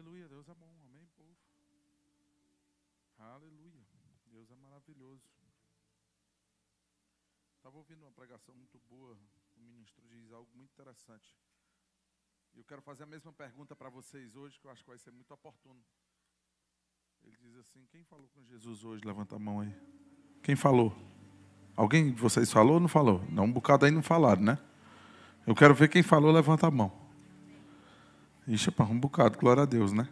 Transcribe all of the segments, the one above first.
Aleluia, Deus é bom, amém, povo? Aleluia, Deus é maravilhoso. Estava ouvindo uma pregação muito boa, o ministro diz algo muito interessante. E eu quero fazer a mesma pergunta para vocês hoje, que eu acho que vai ser muito oportuno. Ele diz assim, quem falou com Jesus hoje? Levanta a mão aí. Quem falou? Alguém de vocês falou ou não falou? Não, um bocado aí não falaram, né? Eu quero ver quem falou, levanta a mão. Ixi, um bocado, glória a Deus, né?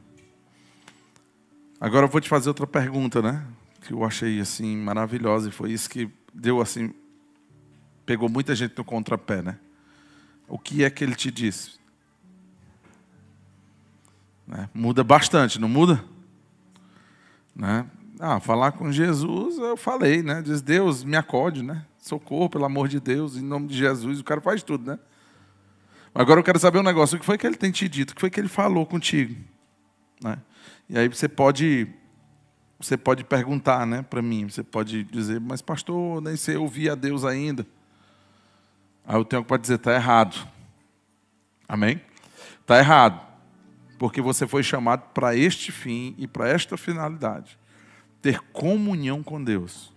Agora eu vou te fazer outra pergunta, né? Que eu achei, assim, maravilhosa. E foi isso que deu, assim, pegou muita gente no contrapé, né? O que é que ele te disse? Né? Muda bastante, não muda? Né? Falar com Jesus, eu falei, né? Diz, Deus, me acode, né? Socorro, pelo amor de Deus, em nome de Jesus. O cara faz tudo, né? Agora eu quero saber um negócio. O que foi que ele tem te dito? O que foi que ele falou contigo? Né? E aí você pode perguntar, né, para mim. Você pode dizer, mas pastor, nem sei ouvir a Deus ainda. Aí eu tenho para dizer, está errado. Amém? Está errado. Porque você foi chamado para este fim e para esta finalidade. Ter comunhão com Deus.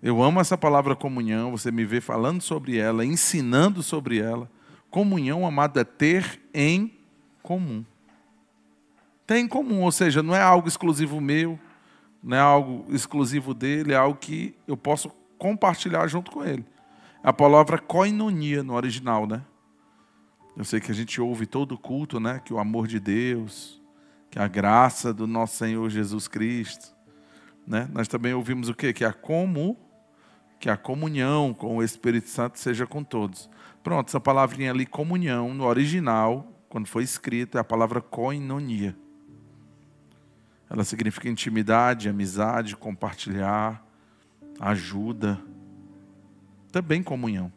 Eu amo essa palavra comunhão. Você me vê falando sobre ela, ensinando sobre ela. Comunhão, amado, é ter em comum. Ter em comum, ou seja, não é algo exclusivo meu, não é algo exclusivo dele, é algo que eu posso compartilhar junto com ele. A palavra koinonia no original, né? Eu sei que a gente ouve todo culto, né? Que o amor de Deus, que a graça do nosso Senhor Jesus Cristo, né? Nós também ouvimos o quê? Que a comunhão com o Espírito Santo seja com todos. Pronto, essa palavrinha ali, comunhão, no original, quando foi escrita, é a palavra koinonia. Ela significa intimidade, amizade, compartilhar, ajuda. Também comunhão,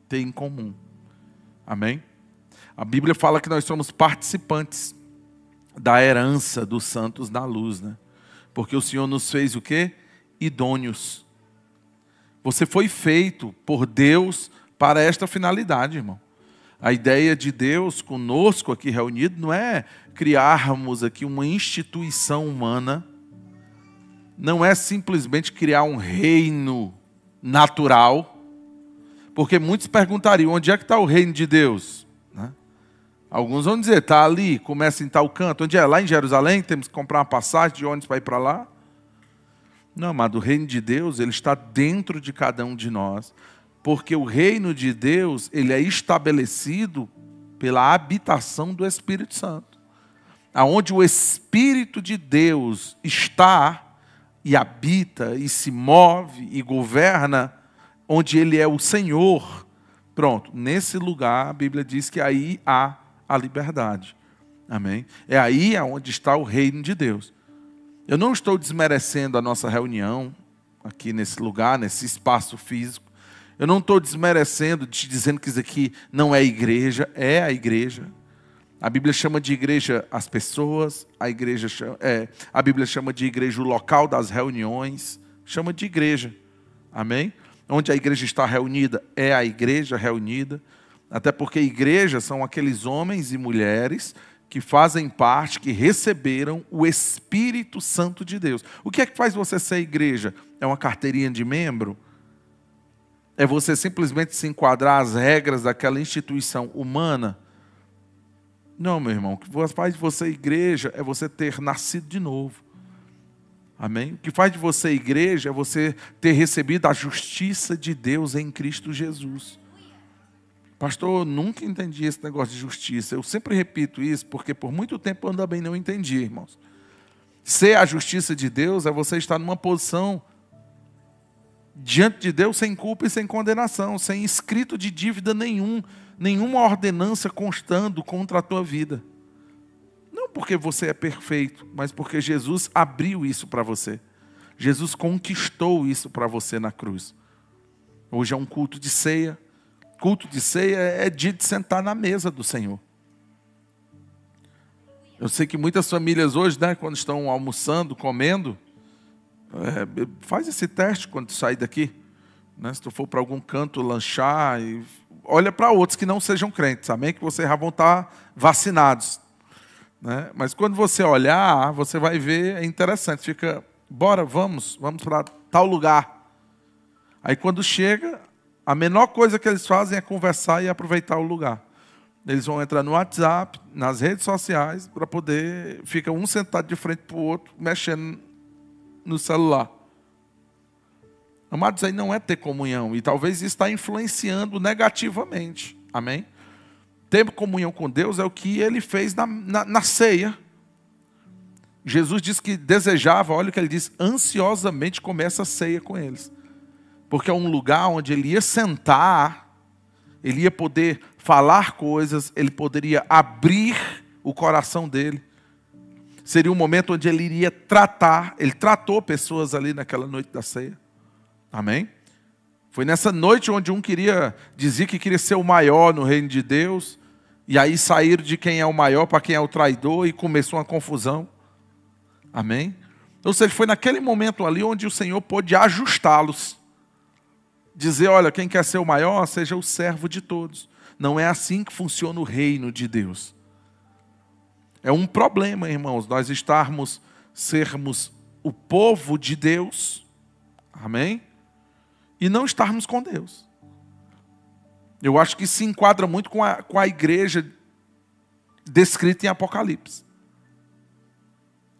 ter em comum. Amém? A Bíblia fala que nós somos participantes da herança dos santos na luz, né? Porque o Senhor nos fez o quê? Idôneos. Você foi feito por Deus para esta finalidade, irmão. A ideia de Deus conosco aqui reunido não é criarmos aqui uma instituição humana, não é simplesmente criar um reino natural, porque muitos perguntariam, onde é que está o reino de Deus? Né? Alguns vão dizer, está ali, começa em tal canto. Onde é? Lá em Jerusalém, temos que comprar uma passagem de ônibus para ir para lá? Não, amado, o reino de Deus, ele está dentro de cada um de nós. Porque o reino de Deus, ele é estabelecido pela habitação do Espírito Santo. Aonde o Espírito de Deus está e habita e se move e governa, onde ele é o Senhor. Pronto, nesse lugar a Bíblia diz que aí há a liberdade. Amém? É aí onde está o reino de Deus. Eu não estou desmerecendo a nossa reunião aqui nesse lugar, nesse espaço físico. Eu não estou desmerecendo, te dizendo que isso aqui não é igreja, é a igreja. A Bíblia chama de igreja as pessoas, a Bíblia chama de igreja o local das reuniões, chama de igreja, amém? Onde a igreja está reunida, é a igreja reunida, até porque igreja são aqueles homens e mulheres que fazem parte, que receberam o Espírito Santo de Deus. O que é que faz você ser igreja? É uma carteirinha de membro? É você simplesmente se enquadrar às regras daquela instituição humana? Não, meu irmão. O que faz de você igreja é você ter nascido de novo. Amém? O que faz de você igreja é você ter recebido a justiça de Deus em Cristo Jesus. Pastor, eu nunca entendi esse negócio de justiça. Eu sempre repito isso, porque por muito tempo eu também não entendi, irmãos. Ser a justiça de Deus é você estar numa posição diante de Deus sem culpa e sem condenação, sem escrito de dívida nenhuma ordenança constando contra a tua vida. Não porque você é perfeito, mas porque Jesus abriu isso para você. Jesus conquistou isso para você na cruz. Hoje é um culto de ceia. Culto de ceia é dia de sentar na mesa do Senhor. Eu sei que muitas famílias hoje, né, quando estão almoçando, comendo, faz esse teste quando tu sair daqui, né? Se tu for para algum canto lanchar, olha para outros que não sejam crentes, amém? Que vocês já vão estar vacinados. né? Mas quando você olhar, você vai ver, é interessante, fica, bora, vamos para tal lugar. Aí quando chega, a menor coisa que eles fazem é conversar e aproveitar o lugar. Eles vão entrar no WhatsApp, nas redes sociais, para poder, fica um sentado de frente para o outro, mexendo no celular. Amados, aí não é ter comunhão, e talvez isso está influenciando negativamente, amém? Ter comunhão com Deus é o que Ele fez na ceia. Jesus disse que desejava, olha o que Ele diz, ansiosamente comer essa ceia com eles. Porque é um lugar onde Ele ia sentar, Ele ia poder falar coisas, Ele poderia abrir o coração dele. Seria um momento onde Ele iria tratar, Ele tratou pessoas ali naquela noite da ceia. Amém? Foi nessa noite onde um dizia que queria ser o maior no reino de Deus, e aí saíram de quem é o maior para quem é o traidor, e começou uma confusão. Amém? Ou seja, foi naquele momento ali onde o Senhor pôde ajustá-los. Dizer, olha, quem quer ser o maior, seja o servo de todos. Não é assim que funciona o reino de Deus. É um problema, irmãos, nós sermos o povo de Deus, amém? E não estarmos com Deus. Eu acho que se enquadra muito com a igreja descrita em Apocalipse.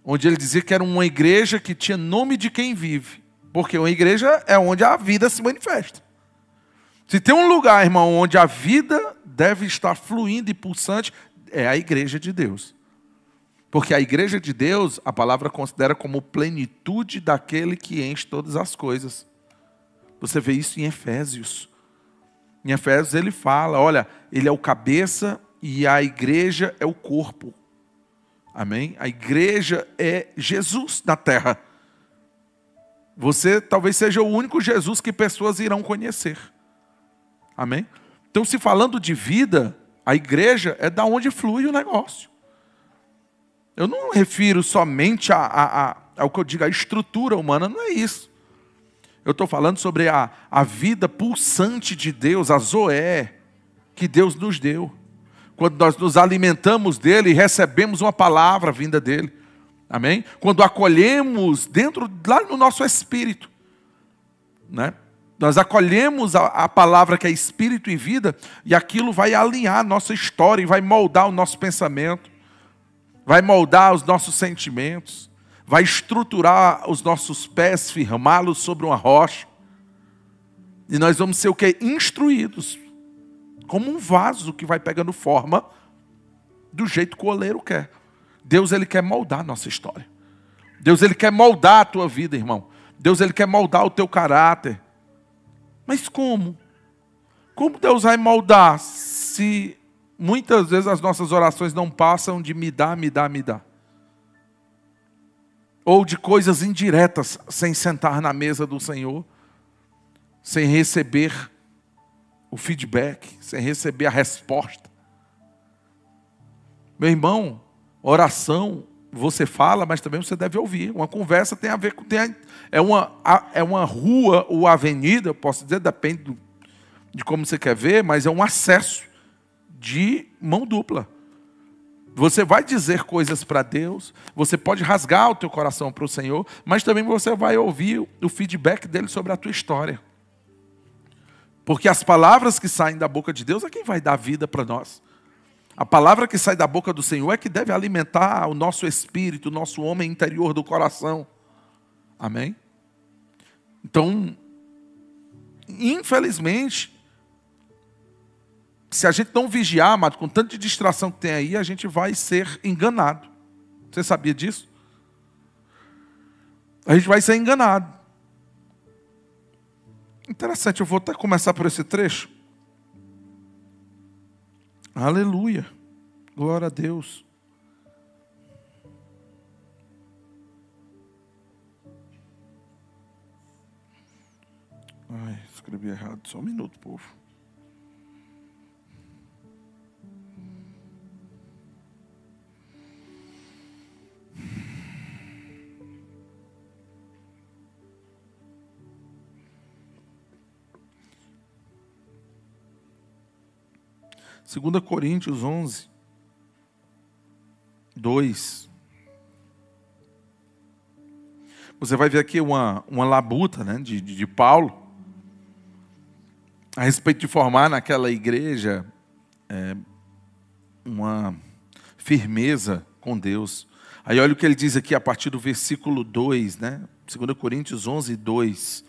Onde ele dizia que era uma igreja que tinha nome de quem vive. Porque uma igreja é onde a vida se manifesta. Se tem um lugar, irmão, onde a vida deve estar fluindo e pulsante, é a igreja de Deus. Porque a igreja de Deus, a palavra considera como plenitude daquele que enche todas as coisas. Você vê isso em Efésios. Em Efésios ele fala, olha, ele é o cabeça e a igreja é o corpo. Amém? A igreja é Jesus na terra. Você talvez seja o único Jesus que pessoas irão conhecer. Amém? Então, se falando de vida, a igreja é da onde flui o negócio. Eu não refiro somente ao que eu digo, a estrutura humana, não é isso. Eu estou falando sobre a vida pulsante de Deus, a Zoé, que Deus nos deu. Quando nós nos alimentamos dele e recebemos uma palavra vinda dele. Amém? Quando acolhemos lá no nosso espírito, né? Nós acolhemos a palavra que é espírito e vida, e aquilo vai alinhar a nossa história e vai moldar o nosso pensamento, vai moldar os nossos sentimentos, vai estruturar os nossos pés, firmá-los sobre uma rocha. E nós vamos ser o quê? Instruídos. Como um vaso que vai pegando forma do jeito que o oleiro quer. Deus, ele quer moldar a nossa história. Deus, ele quer moldar a tua vida, irmão. Deus, ele quer moldar o teu caráter. Mas como? Como Deus vai moldar se muitas vezes as nossas orações não passam de me dá, me dá, me dá? Ou de coisas indiretas, sem sentar na mesa do Senhor, sem receber o feedback, sem receber a resposta. Meu irmão, oração, você fala, mas também você deve ouvir. Uma conversa tem a ver com... É uma rua ou avenida, eu posso dizer, depende de como você quer ver, mas é um acesso de mão dupla. Você vai dizer coisas para Deus, você pode rasgar o teu coração para o Senhor, mas também você vai ouvir o feedback dele sobre a tua história. Porque as palavras que saem da boca de Deus é quem vai dar vida para nós. A palavra que sai da boca do Senhor é que deve alimentar o nosso espírito, o nosso homem interior do coração. Amém? Então, infelizmente, se a gente não vigiar, amado, com tanta distração que tem aí, a gente vai ser enganado. Você sabia disso? A gente vai ser enganado. Interessante, eu vou até começar por esse trecho. Aleluia. Glória a Deus. Ai, escrevi errado. Só um minuto, povo. Segunda Coríntios 11. 2. Você vai ver aqui uma labuta, né, de Paulo a respeito de formar naquela igreja uma firmeza com Deus. Aí olha o que ele diz aqui a partir do versículo 2, né? 2 Coríntios 11, 2.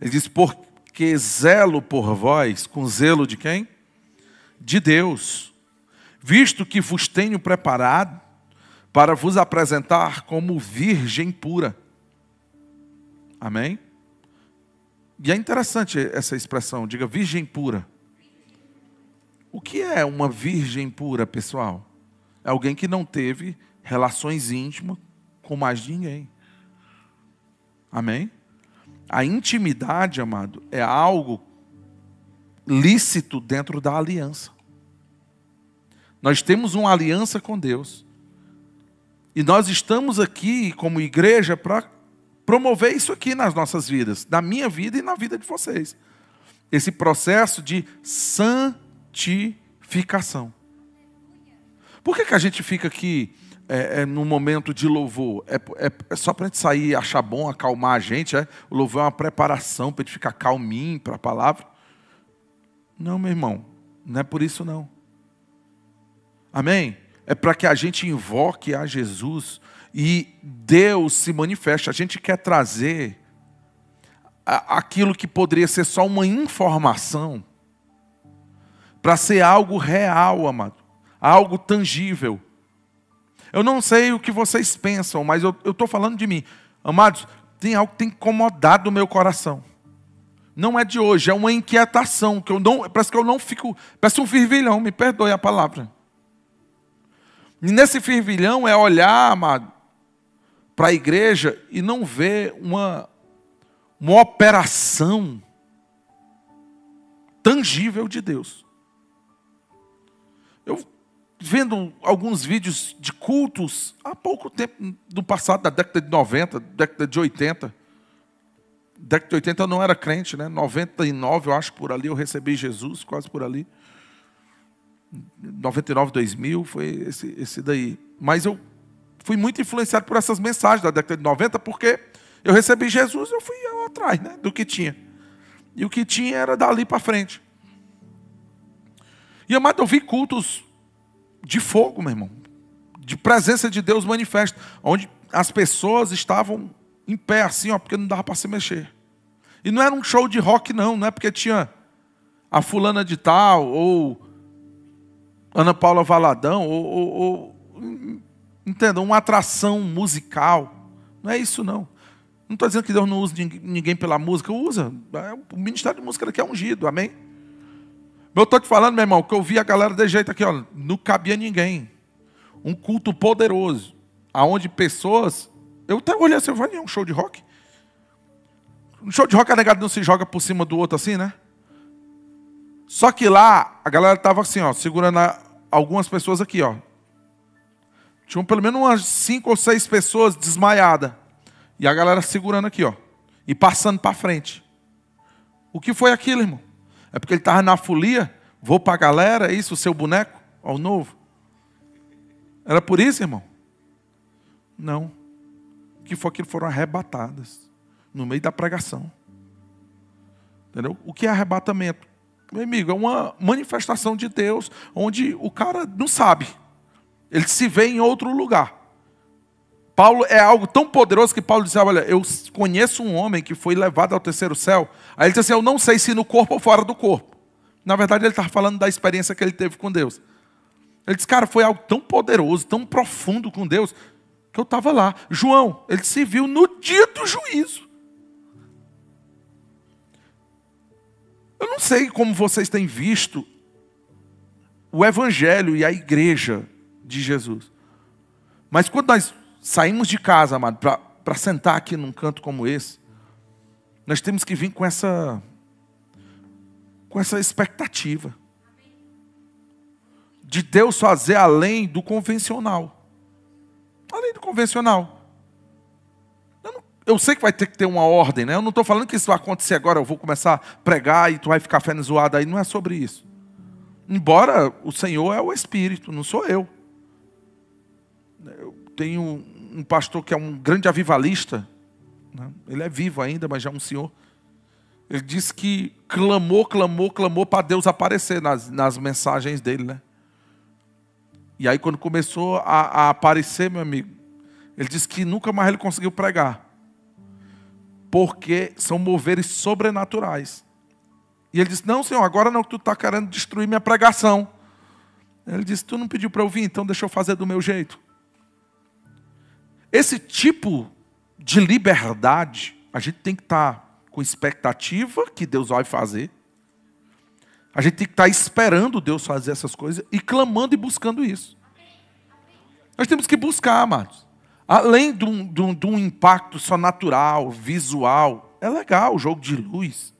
Ele diz, porque zelo por vós, com zelo de quem? De Deus, visto que vos tenho preparado para vos apresentar como virgem pura. Amém? E é interessante essa expressão, diga virgem pura. O que é uma virgem pura, pessoal? É alguém que não teve relações íntimas com mais ninguém. Amém? A intimidade, amado, é algo lícito dentro da aliança. Nós temos uma aliança com Deus. E nós estamos aqui como igreja para promover isso aqui nas nossas vidas, na minha vida e na vida de vocês. Esse processo de santificação. Por que a gente fica aqui no momento de louvor? É só para a gente sair e achar bom, acalmar a gente? O louvor é uma preparação para a gente ficar calminho para a palavra? Não, meu irmão, não é por isso não. Amém? É para que a gente invoque a Jesus e Deus se manifeste. A gente quer trazer aquilo que poderia ser só uma informação para ser algo real, amado, algo tangível. Eu não sei o que vocês pensam, mas eu estou falando de mim. Amados, tem algo que tem incomodado o meu coração. Não é de hoje, é uma inquietação, parece que eu não fico, parece um fervilhão, me perdoe a palavra. E nesse fervilhão é olhar, amado, para a igreja e não ver uma operação tangível de Deus. Eu vendo alguns vídeos de cultos há pouco tempo, do passado, da década de 90, década de 80. Década de 80 eu não era crente, né? 99, eu acho, por ali eu recebi Jesus, quase por ali. 99, 2000, foi esse daí. Mas eu fui muito influenciado por essas mensagens da década de 90, porque eu recebi Jesus, eu fui atrás, né, do que tinha. E o que tinha era dali para frente. E, amado, eu vi cultos de fogo, meu irmão, de presença de Deus manifesta, onde as pessoas estavam em pé assim, ó, porque não dava para se mexer. E não era um show de rock, não é porque tinha a fulana de tal, ou Ana Paula Valadão, ou entendam, uma atração musical. Não é isso, não. Não estou dizendo que Deus não usa ninguém pela música, usa. O ministério de música daqui é ungido, amém? Eu estou te falando, meu irmão, que eu vi a galera desse jeito aqui, ó, não cabia ninguém. Um culto poderoso, aonde pessoas... Eu até olhei assim, vai um show de rock? Um show de rock, a negada não se joga por cima do outro assim, né? Só que lá, a galera estava assim, ó, segurando algumas pessoas aqui, ó. Tinham pelo menos umas 5 ou 6 pessoas desmaiadas. E a galera segurando aqui, ó. E passando para frente. O que foi aquilo, irmão? É porque ele estava na folia? Vou para a galera, é isso, o seu boneco? Ó, o novo. Era por isso, irmão? Não. O que foi aquilo? Foram arrebatadas. No meio da pregação. Entendeu? O que é arrebatamento? Meu amigo, é uma manifestação de Deus, onde o cara não sabe. Ele se vê em outro lugar. Paulo é algo tão poderoso que Paulo disse, olha, eu conheço um homem que foi levado ao terceiro céu. Aí ele disse assim, eu não sei se no corpo ou fora do corpo. Na verdade, ele estava falando da experiência que ele teve com Deus. Ele disse, cara, foi algo tão poderoso, tão profundo com Deus, que eu estava lá. João, ele se viu no dia do juízo. Eu não sei como vocês têm visto o evangelho e a igreja de Jesus. Mas quando nós saímos de casa, amado, para sentar aqui num canto como esse, nós temos que vir com essa expectativa de Deus fazer além do convencional. Além do convencional. Eu sei que vai ter que ter uma ordem, né? Eu não estou falando que isso vai acontecer agora, eu vou começar a pregar e tu vai ficar fé zoada aí. Não é sobre isso. Embora o Senhor é o Espírito, não sou eu. tenho um pastor que é um grande avivalista, né? Ele é vivo ainda, mas já é um senhor. Ele disse que clamou para Deus aparecer nas mensagens dele, né? E aí quando começou a aparecer, meu amigo, ele disse que nunca mais ele conseguiu pregar. Porque são moveres sobrenaturais. E ele disse, não, Senhor, agora não, que tu está querendo destruir minha pregação. Ele disse, tu não pediu para eu vir, então deixa eu fazer do meu jeito. Esse tipo de liberdade, a gente tem que estar com expectativa que Deus vai fazer. A gente tem que estar esperando Deus fazer essas coisas e clamando e buscando isso. Nós temos que buscar, amados. Além de um impacto só natural, visual, é legal o jogo de luz.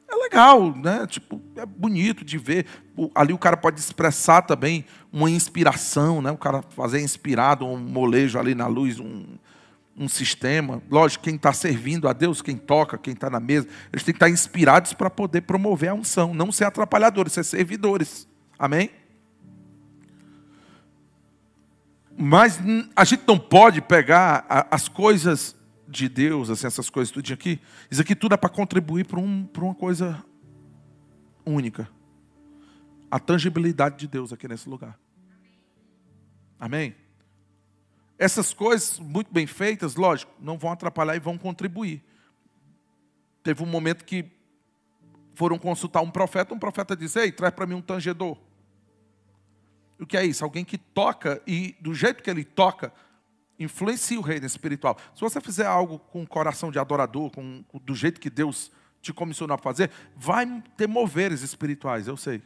É legal, né? Tipo, é bonito de ver. Ali o cara pode expressar também uma inspiração, né? O cara fazer inspirado um molejo ali na luz, um sistema. Lógico, quem está servindo a Deus, quem toca, quem está na mesa, eles têm que estar inspirados para poder promover a unção, não ser atrapalhadores, ser servidores. Amém? Mas a gente não pode pegar as coisas de Deus, assim, essas coisas tudo aqui. Isso aqui tudo é para contribuir para uma coisa única. A tangibilidade de Deus aqui nesse lugar. Amém? Essas coisas muito bem feitas, lógico, não vão atrapalhar e vão contribuir. Teve um momento que foram consultar um profeta disse, ei, traz para mim um tangedor. O que é isso? Alguém que toca e do jeito que ele toca, influencia o reino espiritual. Se você fizer algo com o coração de adorador, do jeito que Deus te comissionou a fazer, vai ter moveres espirituais, eu sei.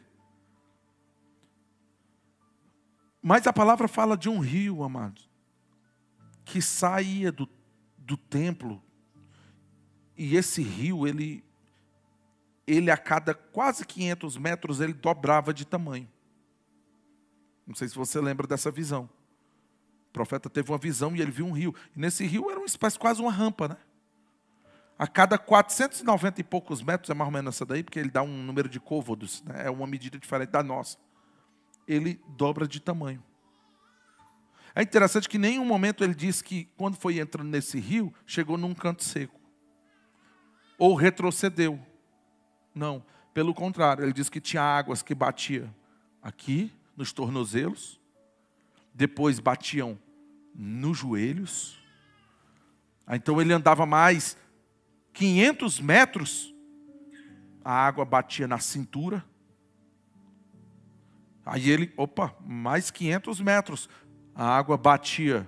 Mas a palavra fala de um rio, amados, que saía do templo. E esse rio, ele a cada quase 500 metros, ele dobrava de tamanho. Não sei se você lembra dessa visão. O profeta teve uma visão e ele viu um rio. E nesse rio era uma espécie, quase uma rampa, né? A cada 490 e poucos metros, é mais ou menos essa daí, porque ele dá um número de côvados, né? É uma medida diferente da nossa. Ele dobra de tamanho. É interessante que em nenhum momento ele diz que quando foi entrando nesse rio, chegou num canto seco. Ou retrocedeu. Não, pelo contrário, ele diz que tinha águas que batiam aqui, nos tornozelos, depois batiam nos joelhos. Então ele andava mais 500 metros, a água batia na cintura. Aí ele, mais 500 metros, a água batia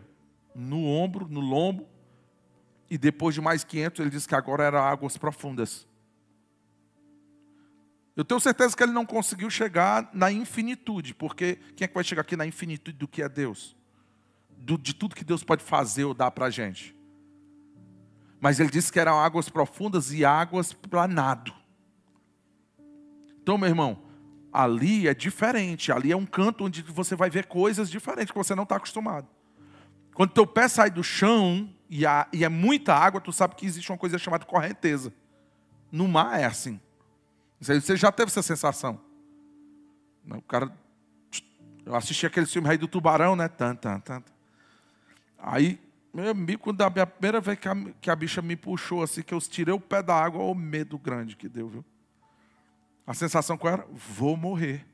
no ombro, no lombo, e depois de mais 500, ele disse que agora eram águas profundas. Eu tenho certeza que ele não conseguiu chegar na infinitude, porque quem é que vai chegar aqui na infinitude do que é Deus? De tudo que Deus pode fazer ou dar para a gente. Mas ele disse que eram águas profundas e águas para nado. Então, meu irmão, ali é diferente. Ali é um canto onde você vai ver coisas diferentes que você não está acostumado. Quando teu pé sai do chão e é muita água, tu sabe que existe uma coisa chamada correnteza. No mar é assim. Você já teve essa sensação? O cara, eu assisti aquele filme Rei do Tubarão, né? Aí, meu amigo, quando a primeira vez que a bicha me puxou, assim, que eu tirei o pé da água, o medo grande que deu, viu? A sensação qual era? Vou morrer.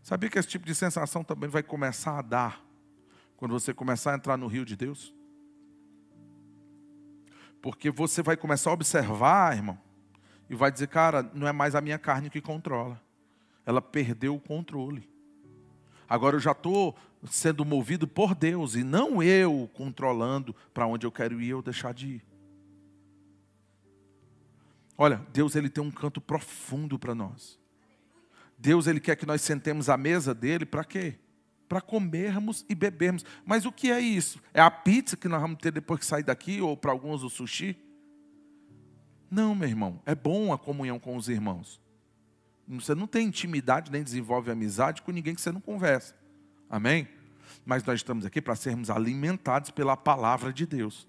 Sabia que esse tipo de sensação também vai começar a dar quando você começar a entrar no rio de Deus? Porque você vai começar a observar, irmão, e vai dizer, cara, não é mais a minha carne que controla. Ela perdeu o controle. Agora eu já estou sendo movido por Deus e não eu controlando para onde eu quero ir ou deixar de ir. Olha, Deus ele tem um canto profundo para nós. Deus ele quer que nós sentemos à mesa dele para quê? Para comermos e bebermos. Mas o que é isso? É a pizza que nós vamos ter depois que sair daqui ou para alguns o sushi? Não, meu irmão, é bom a comunhão com os irmãos. Você não tem intimidade, nem desenvolve amizade com ninguém que você não conversa. Amém? Mas nós estamos aqui para sermos alimentados pela palavra de Deus.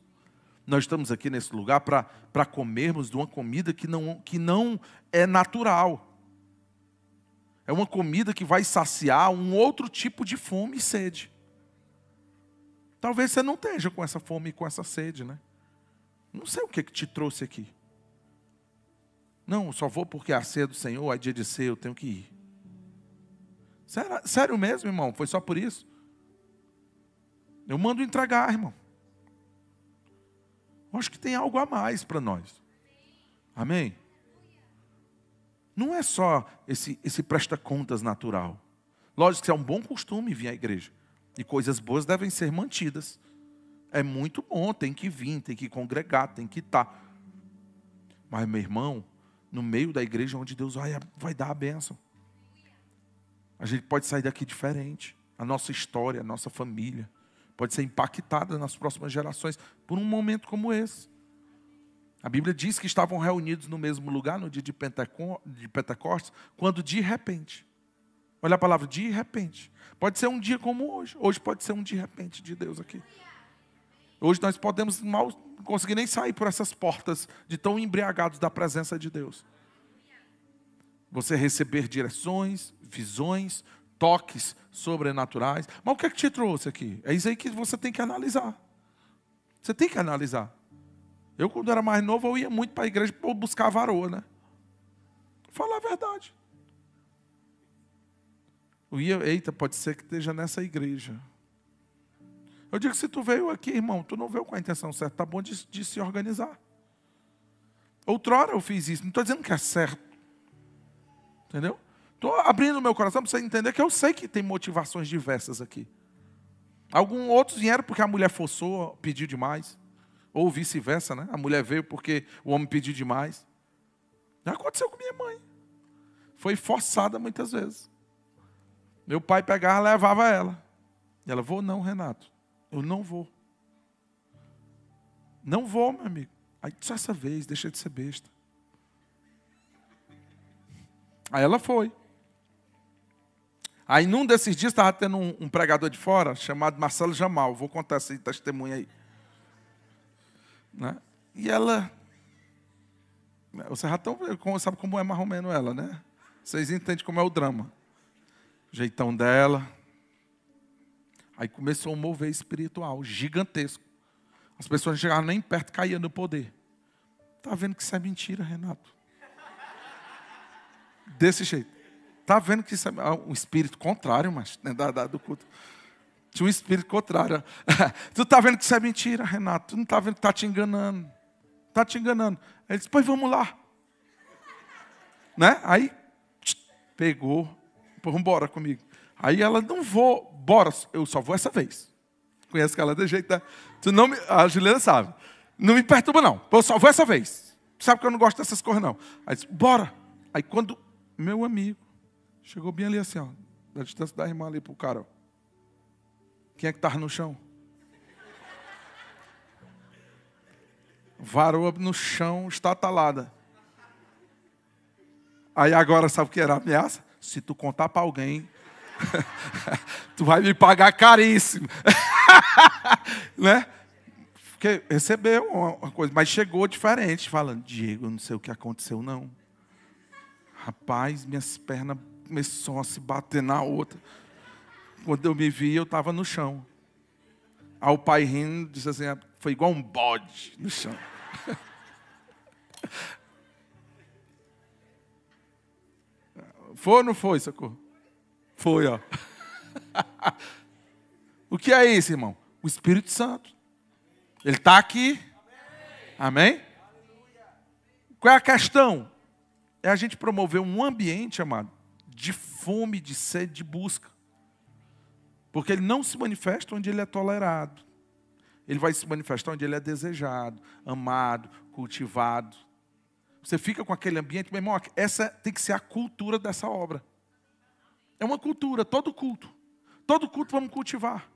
Nós estamos aqui nesse lugar para comermos de uma comida que não é natural. É uma comida que vai saciar um outro tipo de fome e sede. Talvez você não esteja com essa fome e com essa sede, né? Não sei o que te trouxe aqui. Não, só vou porque é a ceia do Senhor, é dia de ceia, eu tenho que ir. Sério mesmo, irmão? Foi só por isso? Eu mando entregar, irmão. Eu acho que tem algo a mais para nós. Amém? Não é só esse presta contas natural. Lógico que é um bom costume vir à igreja. E coisas boas devem ser mantidas. É muito bom, tem que vir, tem que congregar, tem que estar. Mas, meu irmão, no meio da igreja onde Deus vai dar a bênção. A gente pode sair daqui diferente. A nossa história, a nossa família pode ser impactada nas próximas gerações por um momento como esse. A Bíblia diz que estavam reunidos no mesmo lugar no dia de Pentecostes, quando de repente, olha a palavra, de repente, pode ser um dia como hoje. Hoje pode ser um de repente de Deus aqui. Hoje nós podemos mal conseguir nem sair por essas portas de tão embriagados da presença de Deus. Você receber direções, visões, toques sobrenaturais. Mas o que é que te trouxe aqui? É isso aí que você tem que analisar. Você tem que analisar. Eu, quando era mais novo, eu ia muito para a igreja para buscar varoa, né? Falar a verdade. Eu ia, eita, pode ser que esteja nessa igreja. Eu digo que se tu veio aqui, irmão, tu não veio com a intenção certa, tá bom de se organizar. Outrora eu fiz isso, não estou dizendo que é certo. Entendeu? Estou abrindo o meu coração para você entender que eu sei que tem motivações diversas aqui. Alguns outros vieram porque a mulher forçou, pediu demais. Ou vice-versa, né? A mulher veio porque o homem pediu demais. Já aconteceu com minha mãe. Foi forçada muitas vezes. Meu pai pegava e levava ela. E ela, vou não, Renato. Eu não vou. Não vou, meu amigo. Aí só essa vez, deixa de ser besta. Aí ela foi. Aí num desses dias estava tendo um pregador de fora, chamado Marcelo Jamal. Vou contar esse testemunho aí. Né? E ela... Você já sabe como é mais ou menos ela, né? Vocês entendem como é o drama. O jeitão dela. Aí começou um mover espiritual gigantesco. As pessoas não chegavam nem perto, caíam no poder. Está vendo que isso é mentira, Renato? Desse jeito. Está vendo que isso é um espírito contrário, mas né, do culto. Tinha um espírito contrário. Tu está vendo que isso é mentira, Renato? Tu não está vendo que está te enganando. Está te enganando. Aí ele disse, pois vamos lá. Né? Aí, pegou. Pô, vamos embora comigo. Aí ela, não vou, bora, eu só vou essa vez. Conhece que ela de jeito, né? A Juliana sabe. Não me perturba não, eu só vou essa vez. Sabe que eu não gosto dessas coisas não. Aí disse, bora. Aí quando meu amigo chegou bem ali assim, ó, da distância da irmã ali pro cara, ó. Quem é que estava no chão? Varoa no chão, estatalada. Aí agora sabe o que era a ameaça? Se tu contar para alguém, tu vai me pagar caríssimo. Né? Porque recebeu uma coisa, mas chegou diferente, falando, Diego, eu não sei o que aconteceu não. Rapaz, minhas pernas começaram a se bater na outra. Quando eu me vi, eu estava no chão. Aí o pai rindo, disse assim, foi igual um bode no chão. Foi ou não foi, socorro? Foi, ó. O que é isso, irmão? O Espírito Santo. Ele está aqui. Amém? Qual é a questão? É a gente promover um ambiente, amado, de fome, de sede, de busca. Porque ele não se manifesta onde ele é tolerado. Ele vai se manifestar onde ele é desejado, amado, cultivado. Você fica com aquele ambiente, meu irmão, essa tem que ser a cultura dessa obra. É uma cultura, todo culto. Todo culto vamos cultivar.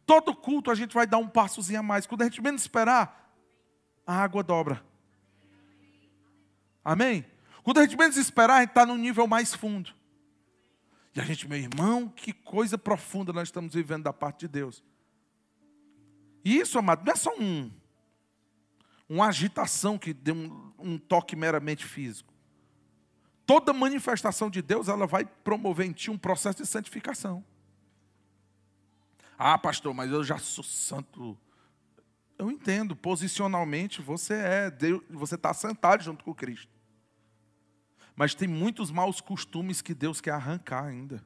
Todo culto a gente vai dar um passozinho a mais. Quando a gente menos esperar, a água dobra. Amém? Quando a gente menos esperar, a gente está num nível mais fundo. E a gente, meu irmão, que coisa profunda nós estamos vivendo da parte de Deus. E isso, amado, não é só uma agitação que dê um toque meramente físico. Toda manifestação de Deus, ela vai promover em ti um processo de santificação. Ah, pastor, mas eu já sou santo. Eu entendo, posicionalmente você é, você está sentado junto com Cristo. Mas tem muitos maus costumes que Deus quer arrancar ainda.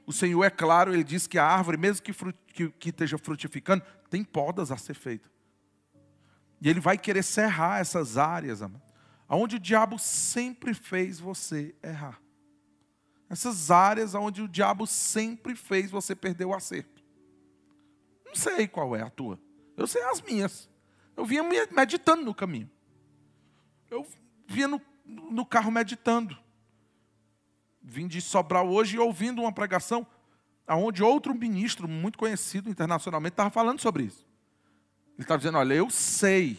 O Senhor é claro, Ele diz que a árvore, mesmo que esteja frutificando, tem podas a ser feitas. E Ele vai querer serrar essas áreas, amado, onde o diabo sempre fez você errar. Essas áreas onde o diabo sempre fez você perder o acerto. Não sei qual é a tua. Eu sei as minhas. Eu vinha meditando no caminho. Eu vinha no carro meditando. Vim de Sobral hoje ouvindo uma pregação onde outro ministro muito conhecido internacionalmente estava falando sobre isso. Ele estava dizendo, olha, eu sei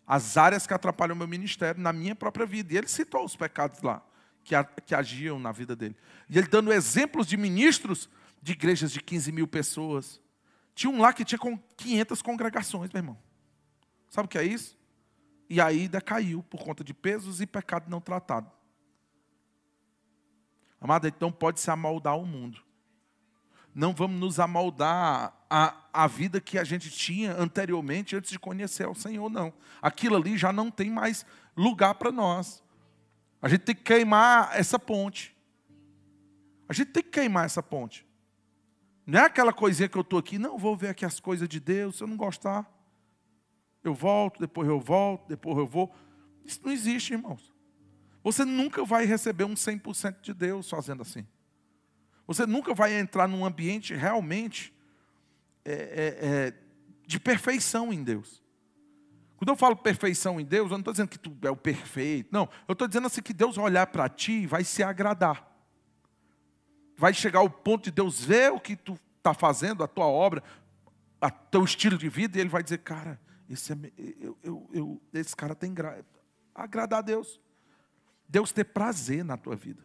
as áreas que atrapalham o meu ministério na minha própria vida. E ele citou os pecados lá, que agiam na vida dele. E ele dando exemplos de ministros de igrejas de 15 mil pessoas. Tinha um lá que tinha 500 congregações, meu irmão. Sabe o que é isso? E aí decaiu por conta de pesos e pecado não tratado. Amado, então pode se amoldar o mundo. Não vamos nos amoldar a vida que a gente tinha anteriormente, antes de conhecer o Senhor, não. Aquilo ali já não tem mais lugar para nós. A gente tem que queimar essa ponte. A gente tem que queimar essa ponte. Não é aquela coisinha que eu estou aqui, não, vou ver aqui as coisas de Deus, se eu não gostar, eu volto, depois eu volto, depois eu vou. Isso não existe, irmãos. Você nunca vai receber um 100% de Deus fazendo assim. Você nunca vai entrar num ambiente realmente de perfeição em Deus. Quando eu falo perfeição em Deus, eu não estou dizendo que tu é o perfeito. Não, eu estou dizendo assim que Deus vai olhar para ti e vai se agradar. Vai chegar ao ponto de Deus ver o que tu está fazendo, a tua obra, o teu estilo de vida, e Ele vai dizer, cara, esse cara tem graça. Agradar a Deus. Deus ter prazer na tua vida.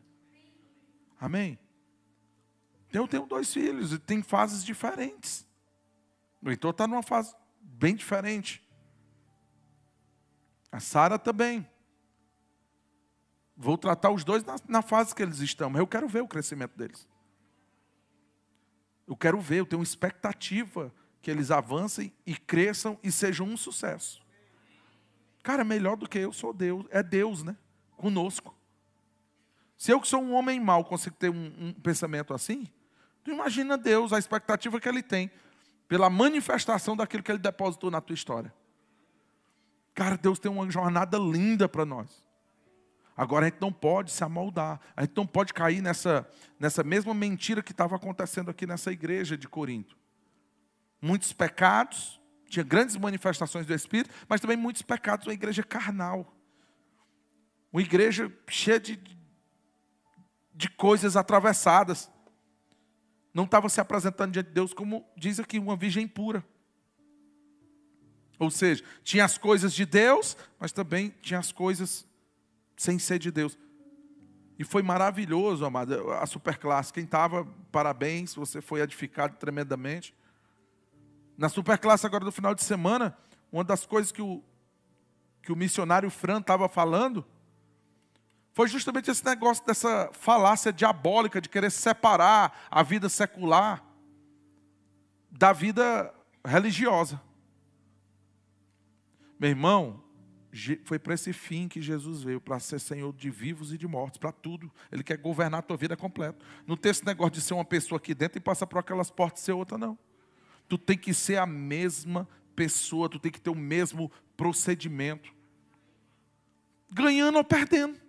Amém? Eu tenho 2 filhos e tem fases diferentes. O Heitor está numa fase bem diferente. A Sara também. Vou tratar os dois na fase que eles estão, mas eu quero ver o crescimento deles. Eu quero ver, eu tenho uma expectativa que eles avancem e cresçam e sejam um sucesso. Cara, melhor do que eu sou Deus, é Deus, né? Conosco. Se eu que sou um homem mau consigo ter um pensamento assim, tu imagina Deus, a expectativa que Ele tem pela manifestação daquilo que Ele depositou na tua história. Cara, Deus tem uma jornada linda para nós. Agora a gente não pode se amoldar, a gente não pode cair nessa mesma mentira que estava acontecendo aqui nessa igreja de Corinto. Muitos pecados, tinha grandes manifestações do Espírito, mas também muitos pecados, uma igreja carnal. Uma igreja cheia de coisas atravessadas. Não estava se apresentando diante de Deus como diz aqui, uma virgem pura. Ou seja, tinha as coisas de Deus, mas também tinha as coisas sem ser de Deus. E foi maravilhoso, amado, a Superclasse. Quem estava, parabéns, você foi edificado tremendamente. Na Superclasse agora do final de semana, uma das coisas que o missionário Fran estava falando, foi justamente esse negócio dessa falácia diabólica de querer separar a vida secular da vida religiosa. Meu irmão, foi para esse fim que Jesus veio, para ser Senhor de vivos e de mortos, para tudo. Ele quer governar a tua vida completa. Não tem esse negócio de ser uma pessoa aqui dentro e passar por aquelas portas e ser outra, não. Tu tem que ser a mesma pessoa, tu tem que ter o mesmo procedimento. Ganhando ou perdendo.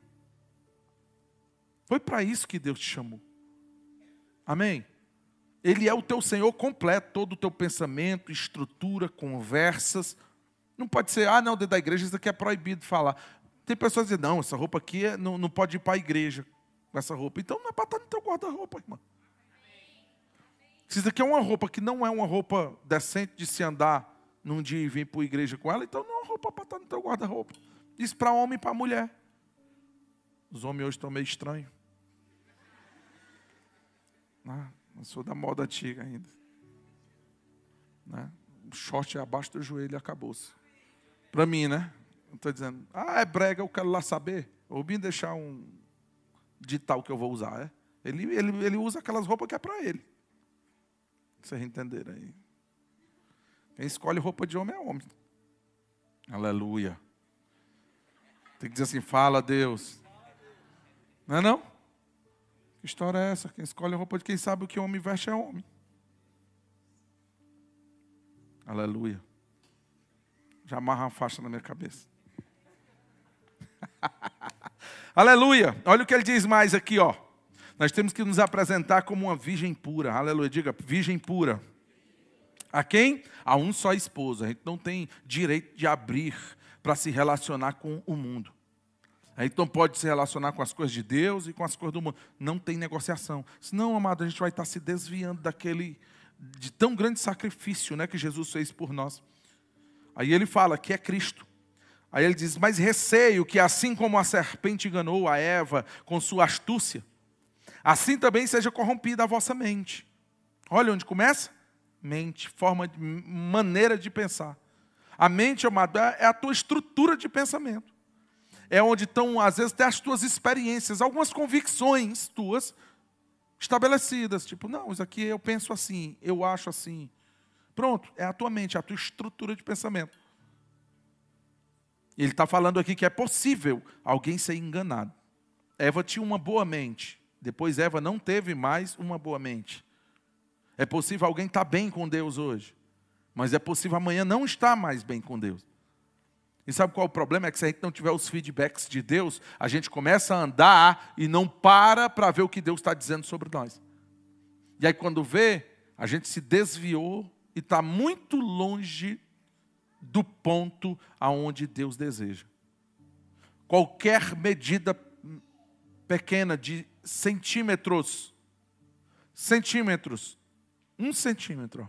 Foi para isso que Deus te chamou. Amém? Ele é o teu Senhor completo, todo o teu pensamento, estrutura, conversas. Não pode ser, não, dentro da igreja isso aqui é proibido de falar. Tem pessoas que dizem, não, essa roupa aqui não pode ir para a igreja com essa roupa. Então não é para estar no teu guarda-roupa, irmão. Se isso aqui é uma roupa que não é uma roupa decente de se andar num dia e vir para a igreja com ela, então não é uma roupa para estar no teu guarda-roupa. Isso para homem e para mulher. Os homens hoje estão meio estranhos. Eu sou da moda antiga ainda. O short é abaixo do joelho e acabou-se. Para mim, né? Eu estou dizendo, é brega, eu quero lá saber. Eu vim deixar um de tal que eu vou usar. Ele usa aquelas roupas que é para ele. vocês entenderam aí. Quem escolhe roupa de homem é homem. Aleluia. Tem que dizer assim, fala Deus. Não é não? Que história é essa? Quem escolhe roupa de quem sabe o que homem veste é homem. Aleluia. Já amarra uma faixa na minha cabeça. Aleluia. Olha o que ele diz mais aqui, ó. Nós temos que nos apresentar como uma virgem pura. Aleluia. Diga, virgem pura. A quem? A um só esposo. A gente não tem direito de abrir para se relacionar com o mundo. A gente não pode se relacionar com as coisas de Deus e com as coisas do mundo. Não tem negociação. Senão, amado, a gente vai estar se desviando de tão grande sacrifício, né, que Jesus fez por nós. Aí ele fala que é Cristo. Aí ele diz, mas receio que assim como a serpente enganou a Eva com sua astúcia, assim também seja corrompida a vossa mente. Olha onde começa. Mente, maneira de pensar. A mente, amado, é a tua estrutura de pensamento. É onde estão, às vezes, até as tuas experiências, algumas convicções tuas estabelecidas. Tipo, não, isso aqui eu penso assim, eu acho assim. Pronto, é a tua mente, é a tua estrutura de pensamento. Ele está falando aqui que é possível alguém ser enganado. Eva tinha uma boa mente. Depois Eva não teve mais uma boa mente. É possível alguém estar bem com Deus hoje. Mas é possível amanhã não estar mais bem com Deus. E sabe qual é o problema? É que se a gente não tiver os feedbacks de Deus, a gente começa a andar e não para ver o que Deus está dizendo sobre nós. E aí quando vê, a gente se desviou e está muito longe do ponto aonde Deus deseja. Qualquer medida pequena de centímetros, 1 centímetro,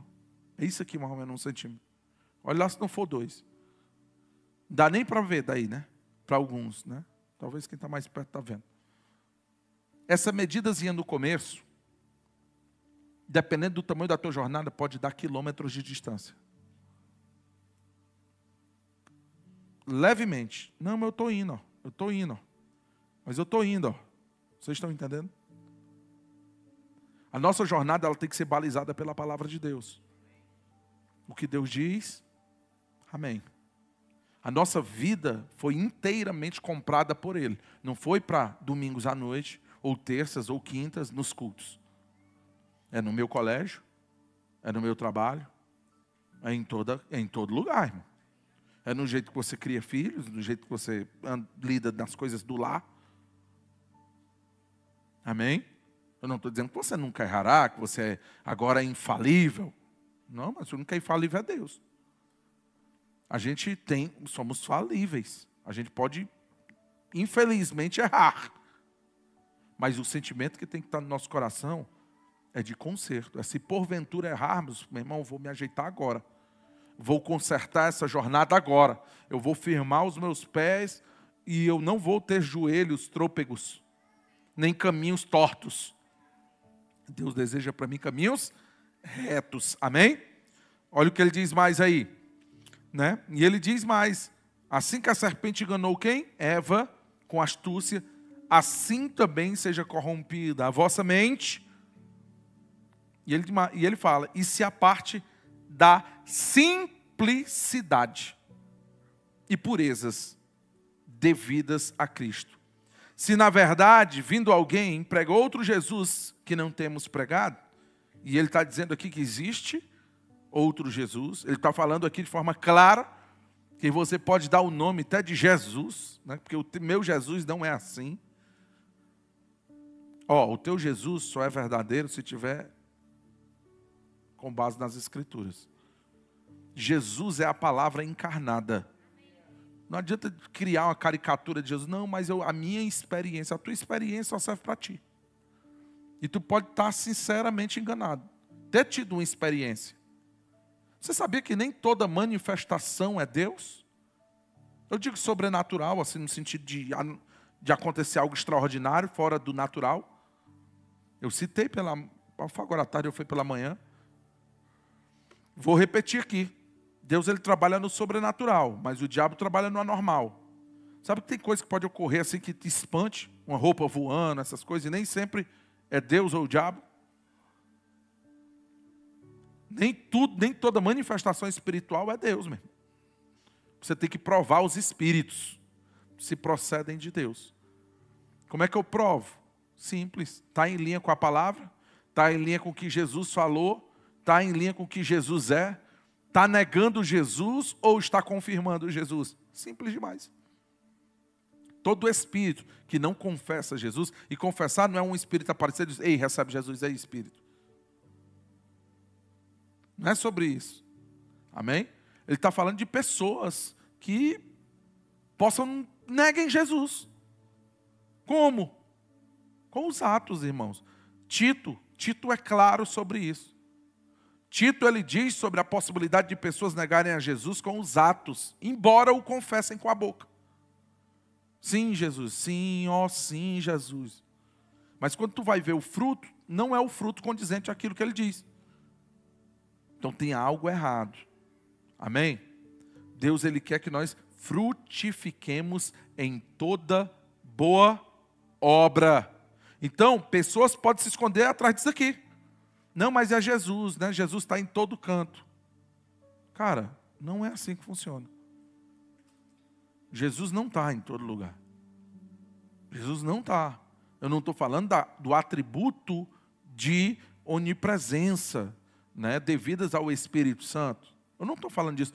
é isso aqui mais ou menos 1 centímetro. Olha lá se não for 2. Não dá nem para ver daí, né? Para alguns, né? Talvez quem está mais perto está vendo. Essa medidazinha no começo, dependendo do tamanho da tua jornada, pode dar quilômetros de distância. Levemente. Não, mas eu estou indo, ó. Eu estou indo, ó. Mas eu estou indo, ó. Vocês estão entendendo? A nossa jornada ela tem que ser balizada pela palavra de Deus. O que Deus diz, amém. A nossa vida foi inteiramente comprada por Ele. Não foi para domingos à noite, ou terças, ou quintas, nos cultos. É no meu colégio, é no meu trabalho, é em todo lugar, irmão. É no jeito que você cria filhos, no jeito que você lida nas coisas do lar. Amém? Eu não estou dizendo que você nunca errará, que você agora é infalível. Não, mas o único que é infalível é Deus. A gente somos falíveis. A gente pode, infelizmente, errar. Mas o sentimento que tem que estar no nosso coração é de conserto. É se porventura errarmos, meu irmão, eu vou me ajeitar agora. Vou consertar essa jornada agora. Eu vou firmar os meus pés e eu não vou ter joelhos trôpegos, nem caminhos tortos. Deus deseja para mim caminhos retos. Amém? Olha o que ele diz mais aí. Né? E ele diz mais. Assim que a serpente enganou quem? Eva, com astúcia. Assim também seja corrompida a vossa mente. E ele fala. E se aparte da simplicidade e purezas devidas a Cristo. Se na verdade, vindo alguém, prega outro Jesus que não temos pregado, e ele está dizendo aqui que existe outro Jesus, ele está falando aqui de forma clara, que você pode dar o nome até de Jesus, né? Porque o meu Jesus não é assim. O teu Jesus só é verdadeiro se tiver com base nas Escrituras. Jesus é a palavra encarnada. Não adianta criar uma caricatura de Jesus. Não, mas a minha experiência, a tua experiência só serve para ti. E tu pode estar sinceramente enganado. Ter tido uma experiência. Você sabia que nem toda manifestação é Deus? Eu digo sobrenatural, assim, no sentido de acontecer algo extraordinário, fora do natural. Eu citei agora à tarde, eu fui pela manhã. Vou repetir aqui. Deus ele trabalha no sobrenatural, mas o diabo trabalha no anormal. Sabe que tem coisa que pode ocorrer assim que te espante, uma roupa voando, essas coisas, e nem sempre é Deus ou o diabo. Nem tudo, nem toda manifestação espiritual é Deus mesmo. Você tem que provar os espíritos, se procedem de Deus. Como é que eu provo? Simples. Está em linha com a palavra? Está em linha com o que Jesus falou? Está em linha com o que Jesus é? Está negando Jesus ou está confirmando Jesus? Simples demais. Todo espírito que não confessa Jesus, e confessar não é um espírito aparecer e dizer, ei, recebe Jesus, é espírito. Não é sobre isso. Amém? Ele está falando de pessoas que neguem Jesus. Como? Com os atos, irmãos. Tito é claro sobre isso. Tito, ele diz sobre a possibilidade de pessoas negarem a Jesus com os atos, embora o confessem com a boca. Sim, Jesus, sim, ó sim, Jesus. Mas quando tu vai ver o fruto, não é o fruto condizente àquilo que ele diz. Então tem algo errado. Amém? Deus, ele quer que nós frutifiquemos em toda boa obra. Então, pessoas podem se esconder atrás disso aqui. Não, mas é Jesus, né? Jesus está em todo canto. Cara, não é assim que funciona. Jesus não está em todo lugar. Jesus não está. Eu não estou falando do atributo de onipresença, né, devidas ao Espírito Santo. Eu não estou falando disso.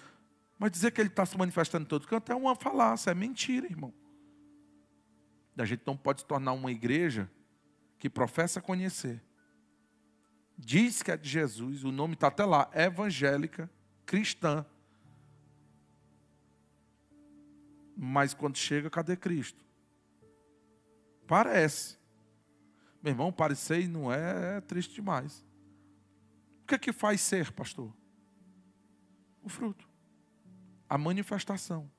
Mas dizer que ele está se manifestando em todo canto é uma falácia, é mentira, irmão. A gente não pode se tornar uma igreja que professa conhecer. Diz que é de Jesus, o nome está até lá, evangélica, cristã. Mas quando chega, cadê Cristo? Parece. Meu irmão, parecer não é triste demais. O que é que faz ser, pastor? O fruto. A manifestação.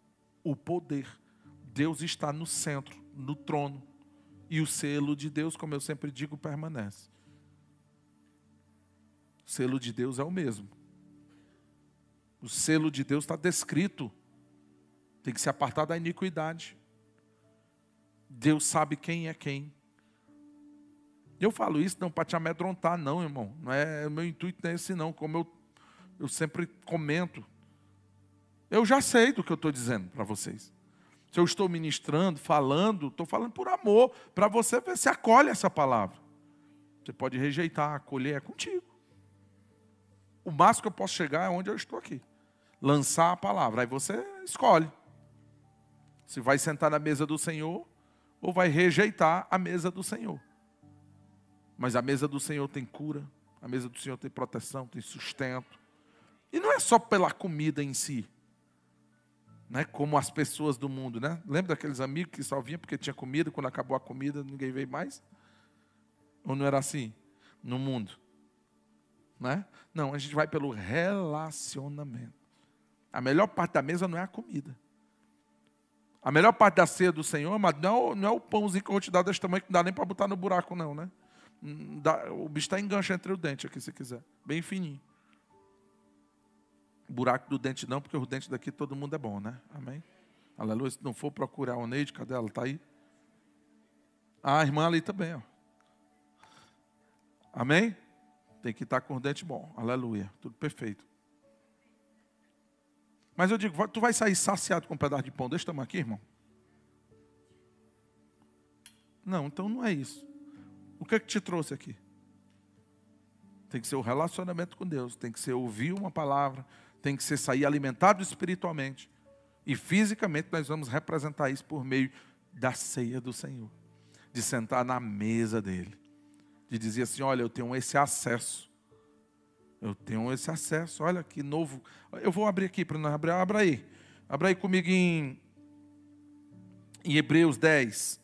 O poder. Deus está no centro, no trono. E o selo de Deus, como eu sempre digo, permanece. O selo de Deus é o mesmo. O selo de Deus está descrito. Tem que se apartar da iniquidade. Deus sabe quem é quem. Eu falo isso não para te amedrontar, não, irmão. Não é, o meu intuito não é esse, não. Como eu sempre comento. Eu já sei do que eu estou dizendo para vocês. Se eu estou ministrando, estou falando por amor, para você ver se acolhe essa palavra. Você pode rejeitar, acolher, é contigo. O máximo que eu posso chegar é onde eu estou aqui. Lançar a palavra. Aí você escolhe. Se vai sentar na mesa do Senhor ou vai rejeitar a mesa do Senhor. Mas a mesa do Senhor tem cura, a mesa do Senhor tem proteção, tem sustento. E não é só pela comida em si, né? Como as pessoas do mundo, né? Lembra daqueles amigos que só vinham porque tinha comida, quando acabou a comida ninguém veio mais? Ou não era assim no mundo? Né? Não, a gente vai pelo relacionamento. A melhor parte da mesa não é a comida. A melhor parte da ceia do Senhor, mas não é o pãozinho que eu vou te dar desse tamanho, que não dá nem para botar no buraco não, né? O bicho está engancha entre o dente aqui, se quiser. Bem fininho. Buraco do dente não, porque o dente daqui todo mundo é bom, né? Amém? Aleluia. Se não for procurar o Neide, cadê ela? Está aí? Ah, a irmã ali também, ó. Amém? Tem que estar com o dente bom. Aleluia. Tudo perfeito. Mas eu digo, tu vai sair saciado com um pedaço de pão desse tamanho aqui, irmão? Não, então não é isso. O que é que te trouxe aqui? Tem que ser o relacionamento com Deus. Tem que ser ouvir uma palavra. Tem que ser sair alimentado espiritualmente. E fisicamente nós vamos representar isso por meio da ceia do Senhor. De sentar na mesa dele. De dizer assim, olha, eu tenho esse acesso. Eu tenho esse acesso, olha que novo. Eu vou abrir aqui para nós abrir. Abra aí. Abra aí comigo em Hebreus 10.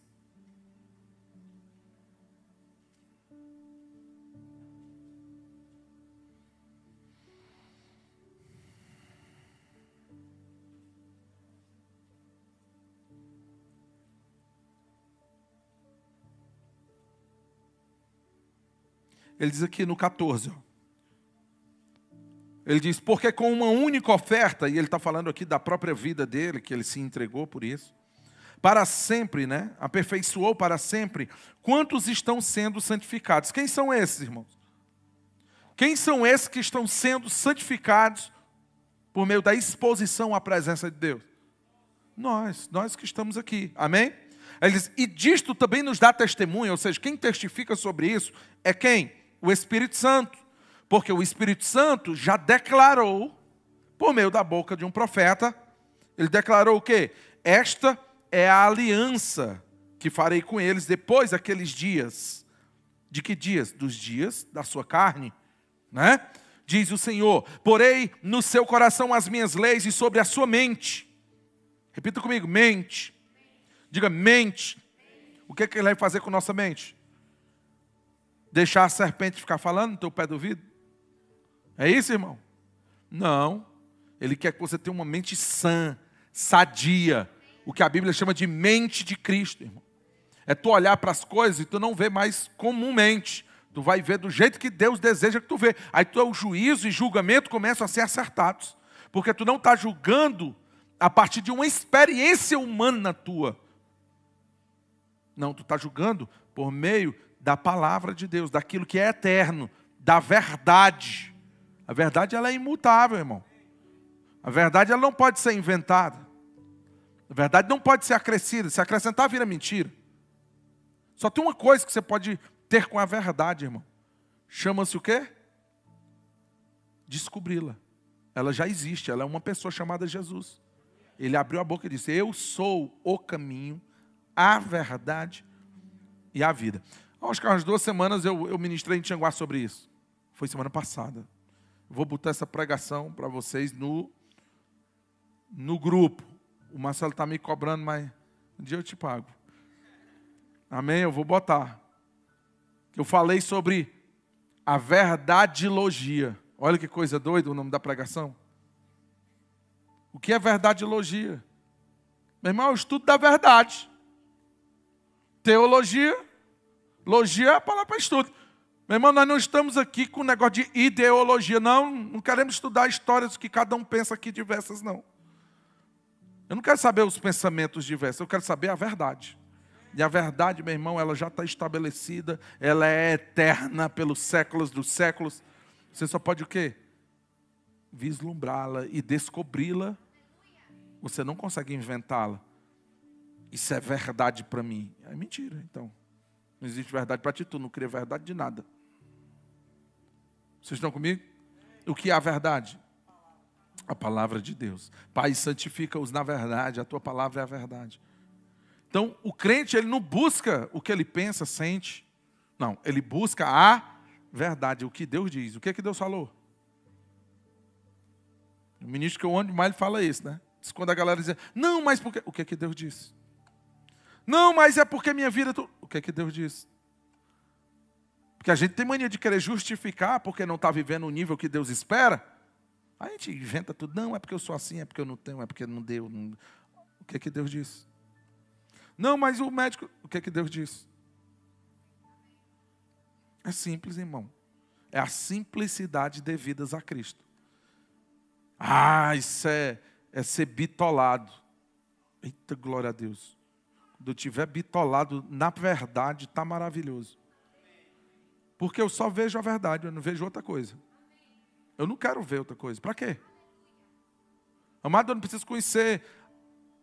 Ele diz aqui no 14, ó. Ele diz, porque com uma única oferta, e ele está falando aqui da própria vida dele, que ele se entregou por isso, para sempre, né? Aperfeiçoou para sempre. Quantos estão sendo santificados? Quem são esses, irmãos? Quem são esses que estão sendo santificados por meio da exposição à presença de Deus? Nós que estamos aqui, amém? Ele diz, e disto também nos dá testemunha, ou seja, quem testifica sobre isso é quem? O Espírito Santo. Porque o Espírito Santo já declarou, por meio da boca de um profeta, ele declarou o quê? Esta é a aliança que farei com eles depois daqueles dias. De que dias? Dos dias da sua carne, né? Diz o Senhor, porei no seu coração as minhas leis e sobre a sua mente. Repita comigo, mente. Diga, mente. O que ele vai fazer com nossa mente? Deixar a serpente ficar falando no teu pé do ouvido? É isso, irmão? Não. Ele quer que você tenha uma mente sã, sadia. O que a Bíblia chama de mente de Cristo, irmão. É tu olhar para as coisas e tu não vê mais comumente. Tu vai ver do jeito que Deus deseja que tu vê. Aí teu juízo e julgamento começam a ser acertados. Porque tu não está julgando a partir de uma experiência humana tua. Não, tu está julgando por meio da palavra de Deus, daquilo que é eterno, da verdade. A verdade ela é imutável, irmão. A verdade ela não pode ser inventada. A verdade não pode ser acrescida. Se acrescentar, vira mentira. Só tem uma coisa que você pode ter com a verdade, irmão. Chama-se o quê? Descobri-la. Ela já existe, ela é uma pessoa chamada Jesus. Ele abriu a boca e disse, eu sou o caminho, a verdade e a vida. Acho que há umas 2 semanas eu ministrei em Tianguá sobre isso. Foi semana passada. Vou botar essa pregação para vocês no grupo. O Marcelo está me cobrando, mas um dia eu te pago. Amém? Eu vou botar. Eu falei sobre a verdadilogia. Olha que coisa doida o nome da pregação. O que é verdadilogia? Meu irmão, é o estudo da verdade. Teologia, logia é a palavra para estudo. Meu irmão, nós não estamos aqui com um negócio de ideologia. Não queremos estudar histórias que cada um pensa aqui diversas, não. Eu não quero saber os pensamentos diversos, eu quero saber a verdade. E a verdade, meu irmão, ela já está estabelecida, ela é eterna pelos séculos dos séculos. Você só pode o quê? Vislumbrá-la e descobri-la. Você não consegue inventá-la. Isso é verdade para mim. É mentira, então. Não existe verdade para ti, tu não cria verdade de nada. Vocês estão comigo? O que é a verdade? A palavra de Deus. Pai, santifica-os na verdade, a tua palavra é a verdade. Então, o crente, ele não busca o que ele pensa, sente. Não, ele busca a verdade, o que Deus diz. O que é que Deus falou? O ministro que eu ando mais, ele fala isso, né? Diz quando a galera diz, não, mas por quê? O que é que Deus diz? Não, mas é porque minha vida... O que é que Deus diz? Porque a gente tem mania de querer justificar porque não está vivendo o nível que Deus espera. Aí a gente inventa tudo. Não, é porque eu sou assim, é porque eu não tenho, é porque não deu. Não... O que é que Deus diz? Não, mas o médico... O que é que Deus diz? É simples, irmão. É a simplicidade devidas a Cristo. Ah, isso é ser bitolado. Eita, glória a Deus. Quando eu estiver bitolado, na verdade, está maravilhoso. Porque eu só vejo a verdade, eu não vejo outra coisa. Eu não quero ver outra coisa. Para quê? Amado, eu não preciso conhecer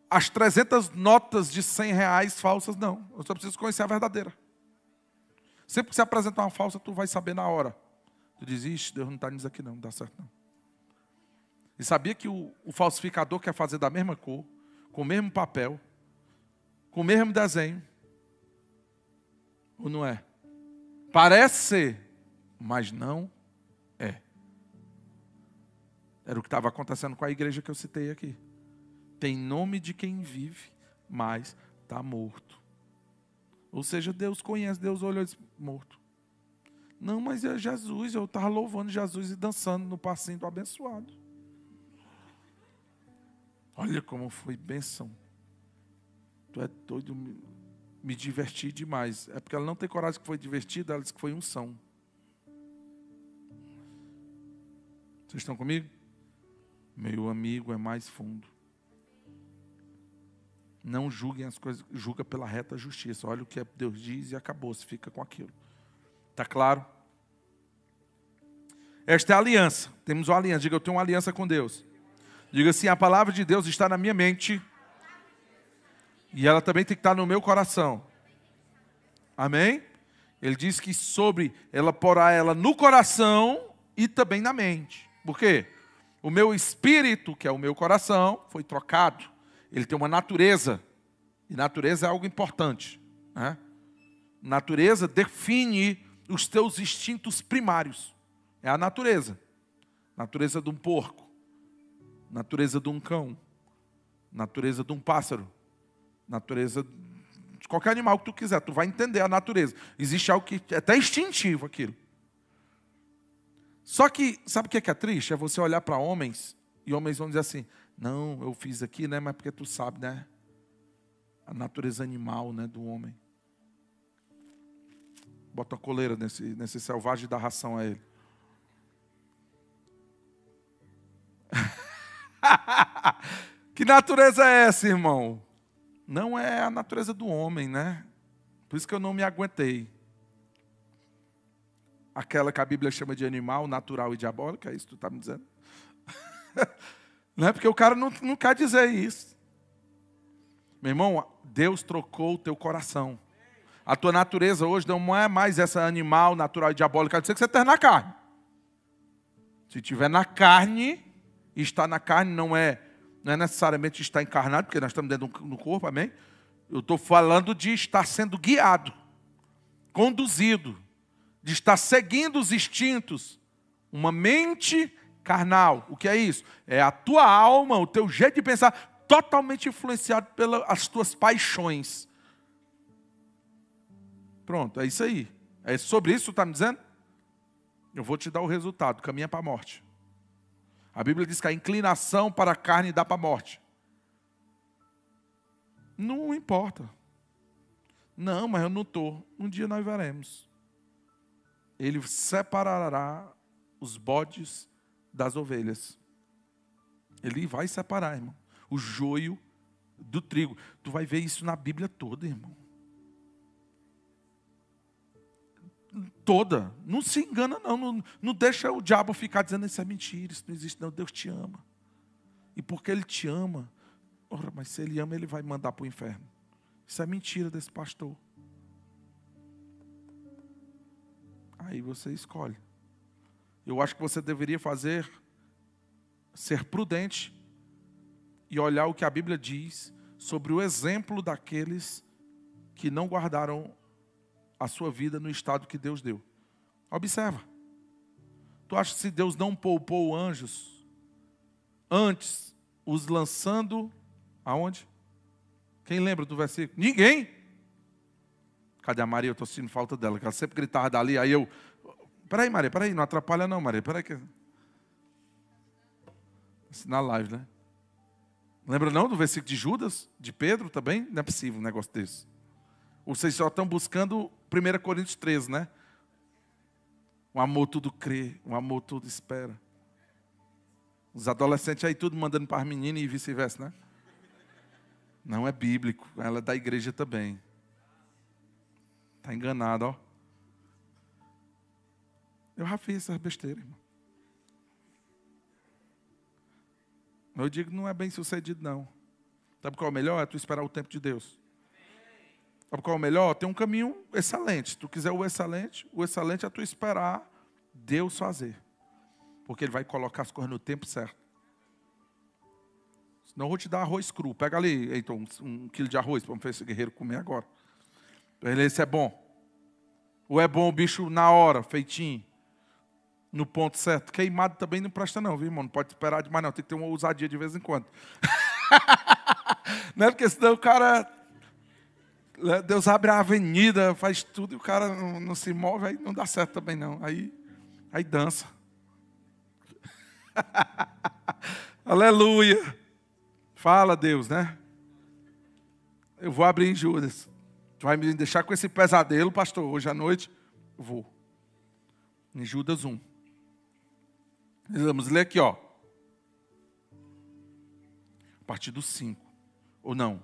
as 300 notas de R$100 falsas, não. Eu só preciso conhecer a verdadeira. Sempre que você apresentar uma falsa, tu vai saber na hora. Tu diz, ixi, Deus não está nisso aqui não, não dá certo não. E sabia que o falsificador quer fazer da mesma cor, com o mesmo papel, com o mesmo desenho? Ou não é? Parece ser, mas não é. Era o que estava acontecendo com a igreja que eu citei aqui. Tem nome de quem vive, mas está morto. Ou seja, Deus conhece, Deus olhou e disse, morto. Não, mas é Jesus, eu estava louvando Jesus e dançando no passinho do abençoado. Olha como foi bênção. Tu é doido, me diverti demais. É porque ela não tem coragem que foi divertida, ela disse que foi unção. Vocês estão comigo? Meu amigo é mais fundo. Não julguem as coisas, julga pela reta justiça. Olha o que Deus diz e acabou, se fica com aquilo. Está claro? Esta é a aliança. Temos uma aliança. Diga, eu tenho uma aliança com Deus. Diga assim, a palavra de Deus está na minha mente. E ela também tem que estar no meu coração. Amém? Ele diz que ela porá ela no coração e também na mente. Por quê? O meu espírito, que é o meu coração, foi trocado. Ele tem uma natureza. E natureza é algo importante, né? Natureza define os teus instintos primários. É a natureza. Natureza de um porco. Natureza de um cão. Natureza de um pássaro. Natureza de qualquer animal que tu quiser. Tu vai entender a natureza. Existe algo que é até instintivo aquilo. Só que, sabe o que é triste? É você olhar para homens e homens vão dizer assim, não, eu fiz aqui, né? Mas porque tu sabe, né? A natureza animal, né, do homem. Bota a coleira nesse selvagem e dá ração a ele. Que natureza é essa, irmão? Não é a natureza do homem, né? Por isso que eu não me aguentei. Aquela que a Bíblia chama de animal, natural e diabólica, é isso que tu está me dizendo? Não é porque o cara não quer dizer isso. Meu irmão, Deus trocou o teu coração. A tua natureza hoje não é mais essa animal, natural e diabólica, quer dizer que você está na carne. Se estiver na carne, e está na carne não é necessariamente estar encarnado, porque nós estamos dentro do corpo, amém? Eu estou falando de estar sendo guiado, conduzido, de estar seguindo os instintos. Uma mente carnal. O que é isso? É a tua alma, o teu jeito de pensar, totalmente influenciado pelas tuas paixões. Pronto, é isso aí. É sobre isso que tu está me dizendo? Eu vou te dar o resultado, caminha para a morte. A Bíblia diz que a inclinação para a carne dá para a morte. Não importa. Não, mas eu não estou. Um dia nós veremos. Ele separará os bodes das ovelhas. Ele vai separar, irmão. O joio do trigo. Tu vai ver isso na Bíblia toda, irmão. Toda. Não se engana, não. Não deixa o diabo ficar dizendo isso é mentira, isso não existe, não. Deus te ama. E porque Ele te ama, ora, mas se Ele ama, Ele vai mandar para o inferno. Isso é mentira desse pastor. Aí você escolhe. Eu acho que você deveria ser prudente e olhar o que a Bíblia diz sobre o exemplo daqueles que não guardaram a sua vida no estado que Deus deu. Observa. Tu acha que se Deus não poupou anjos, antes, os lançando aonde? Quem lembra do versículo? Ninguém. Cadê a Maria? Eu estou sentindo falta dela, que ela sempre gritava dali, aí eu... Peraí, Maria, peraí, não atrapalha não, Maria, peraí que... Na live, né? Lembra não do versículo de Judas? De Pedro também? Não é possível um negócio desse. Vocês só estão buscando 1 Coríntios 13, né? O amor tudo crê, o amor tudo espera. Os adolescentes aí tudo mandando para as meninas e vice-versa, né? Não é bíblico, ela é da igreja também. Está enganado, ó. Eu já fiz essas besteiras, irmão. Eu digo que não é bem sucedido, não. Sabe qual é o melhor? É tu esperar o tempo de Deus. Sabe qual é o melhor? Tem um caminho excelente. Se tu quiser o excelente é tu esperar Deus fazer. Porque Ele vai colocar as coisas no tempo certo. Senão eu vou te dar arroz cru. Pega ali, Heitor, 1 quilo de arroz para esse guerreiro comer agora. Esse é bom. Ou é bom o bicho na hora, feitinho, no ponto certo. Queimado também não presta não, viu, irmão? Não pode esperar demais não. Tem que ter uma ousadia de vez em quando. Não é porque senão o cara... Deus abre a avenida, faz tudo e o cara não se move, aí não dá certo também não. Aí dança. Aleluia. Fala, Deus, né? Eu vou abrir em Judas. Tu vai me deixar com esse pesadelo, pastor, hoje à noite? Eu vou. Em Judas 1. Vamos ler aqui, ó. A partir do 5. Ou não?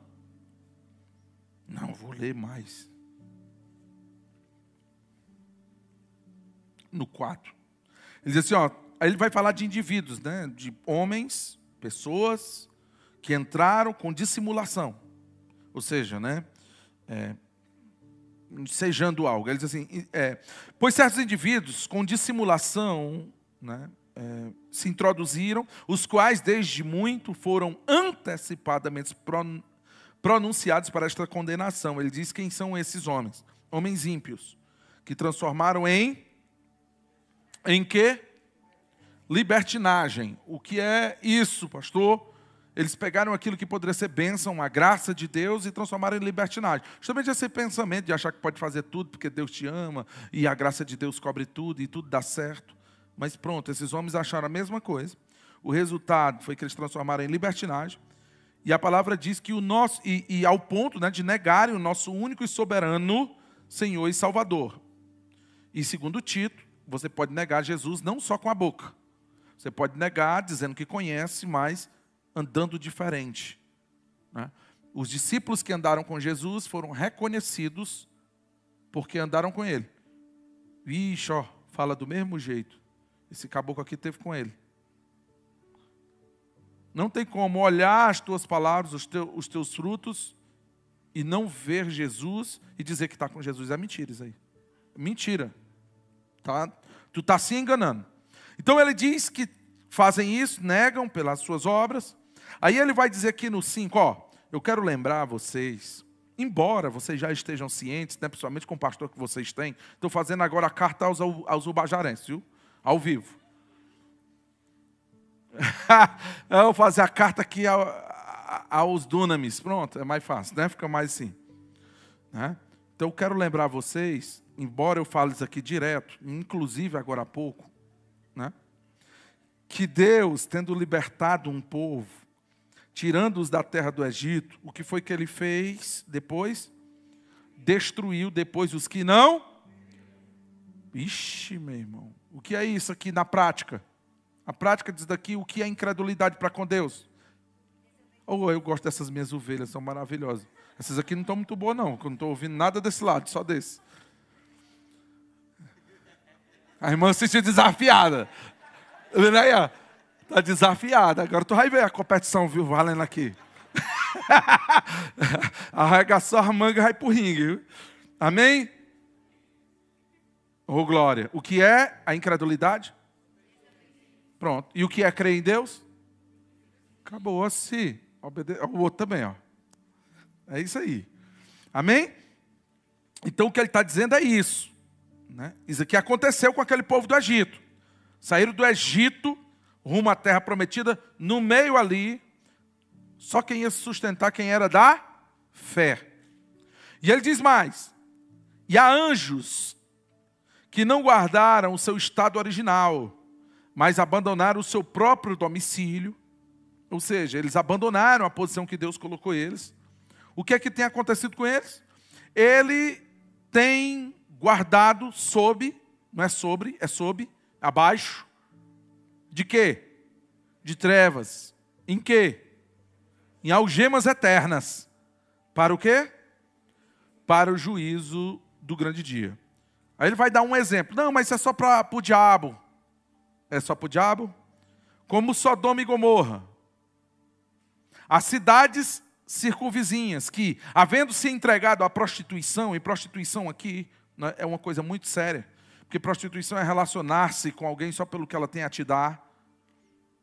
Não, vou ler mais. No 4. Ele diz assim, ó, aí ele vai falar de indivíduos, né? De homens, pessoas que entraram com dissimulação. Ou seja, né? Ensejando algo. Ele diz assim, pois certos indivíduos com dissimulação, né? Se introduziram, os quais desde muito foram antecipadamente pronunciados para esta condenação. Ele diz quem são esses homens? Homens ímpios, que transformaram em quê? Libertinagem. O que é isso, pastor? Eles pegaram aquilo que poderia ser bênção, a graça de Deus, e transformaram em libertinagem. Justamente esse pensamento de achar que pode fazer tudo porque Deus te ama, e a graça de Deus cobre tudo, e tudo dá certo. Mas pronto, esses homens acharam a mesma coisa. O resultado foi que eles transformaram em libertinagem. E a palavra diz que o nosso, e ao ponto, né, de negarem o nosso único e soberano Senhor e Salvador. E segundo Tito, você pode negar Jesus não só com a boca. Você pode negar dizendo que conhece, mas andando diferente. Né? Os discípulos que andaram com Jesus foram reconhecidos porque andaram com ele. Vixe, ó, fala do mesmo jeito. Esse caboclo aqui teve com ele. Não tem como olhar as tuas palavras, os teus frutos, e não ver Jesus e dizer que está com Jesus. É mentira isso aí. Mentira. Tá? Tu está se enganando. Então ele diz que fazem isso, negam pelas suas obras. Aí ele vai dizer aqui no 5, ó, eu quero lembrar vocês, embora vocês já estejam cientes, né, principalmente com o pastor que vocês têm, estou fazendo agora a carta aos ubajarenses, viu? Ao vivo. Eu vou fazer a carta aqui aos dunamis. Pronto, é mais fácil, né? Fica mais assim. Né? Então eu quero lembrar vocês, embora eu fale isso aqui direto, inclusive agora há pouco, né? Que Deus, tendo libertado um povo, tirando-os da terra do Egito, o que foi que ele fez depois? Destruiu depois os que não. Ixi, meu irmão. O que é isso aqui na prática? A prática diz daqui o que é incredulidade para com Deus. Oh, eu gosto dessas minhas ovelhas, são maravilhosas. Essas aqui não estão muito boas não, porque eu não estou ouvindo nada desse lado, só desse. A irmã se sentiu desafiada. Está desafiada. Agora tu vai ver a competição, viu, valendo aqui. Arregaçou a manga e vai pro ringue, viu? Amém? Oh, glória. O que é a incredulidade? Pronto. E o que é crer em Deus? Acabou assim. O outro também, ó. É isso aí. Amém? Então o que ele está dizendo é isso. Né? Isso aqui aconteceu com aquele povo do Egito. Saíram do Egito, rumo à terra prometida, no meio ali, só quem ia se sustentar, quem era da fé. E ele diz mais, e há anjos que não guardaram o seu estado original, mas abandonaram o seu próprio domicílio, ou seja, eles abandonaram a posição que Deus colocou eles. O que é que tem acontecido com eles? Ele tem guardado sob, não é sobre, é sob, abaixo, de quê? De trevas. Em quê? Em algemas eternas. Para o quê? Para o juízo do grande dia. Aí ele vai dar um exemplo. Não, mas isso é só para o diabo. É só para o diabo? Como Sodoma e Gomorra. As cidades circunvizinhas que, havendo se entregado à prostituição, e prostituição aqui né, é uma coisa muito séria, porque prostituição é relacionar-se com alguém só pelo que ela tem a te dar.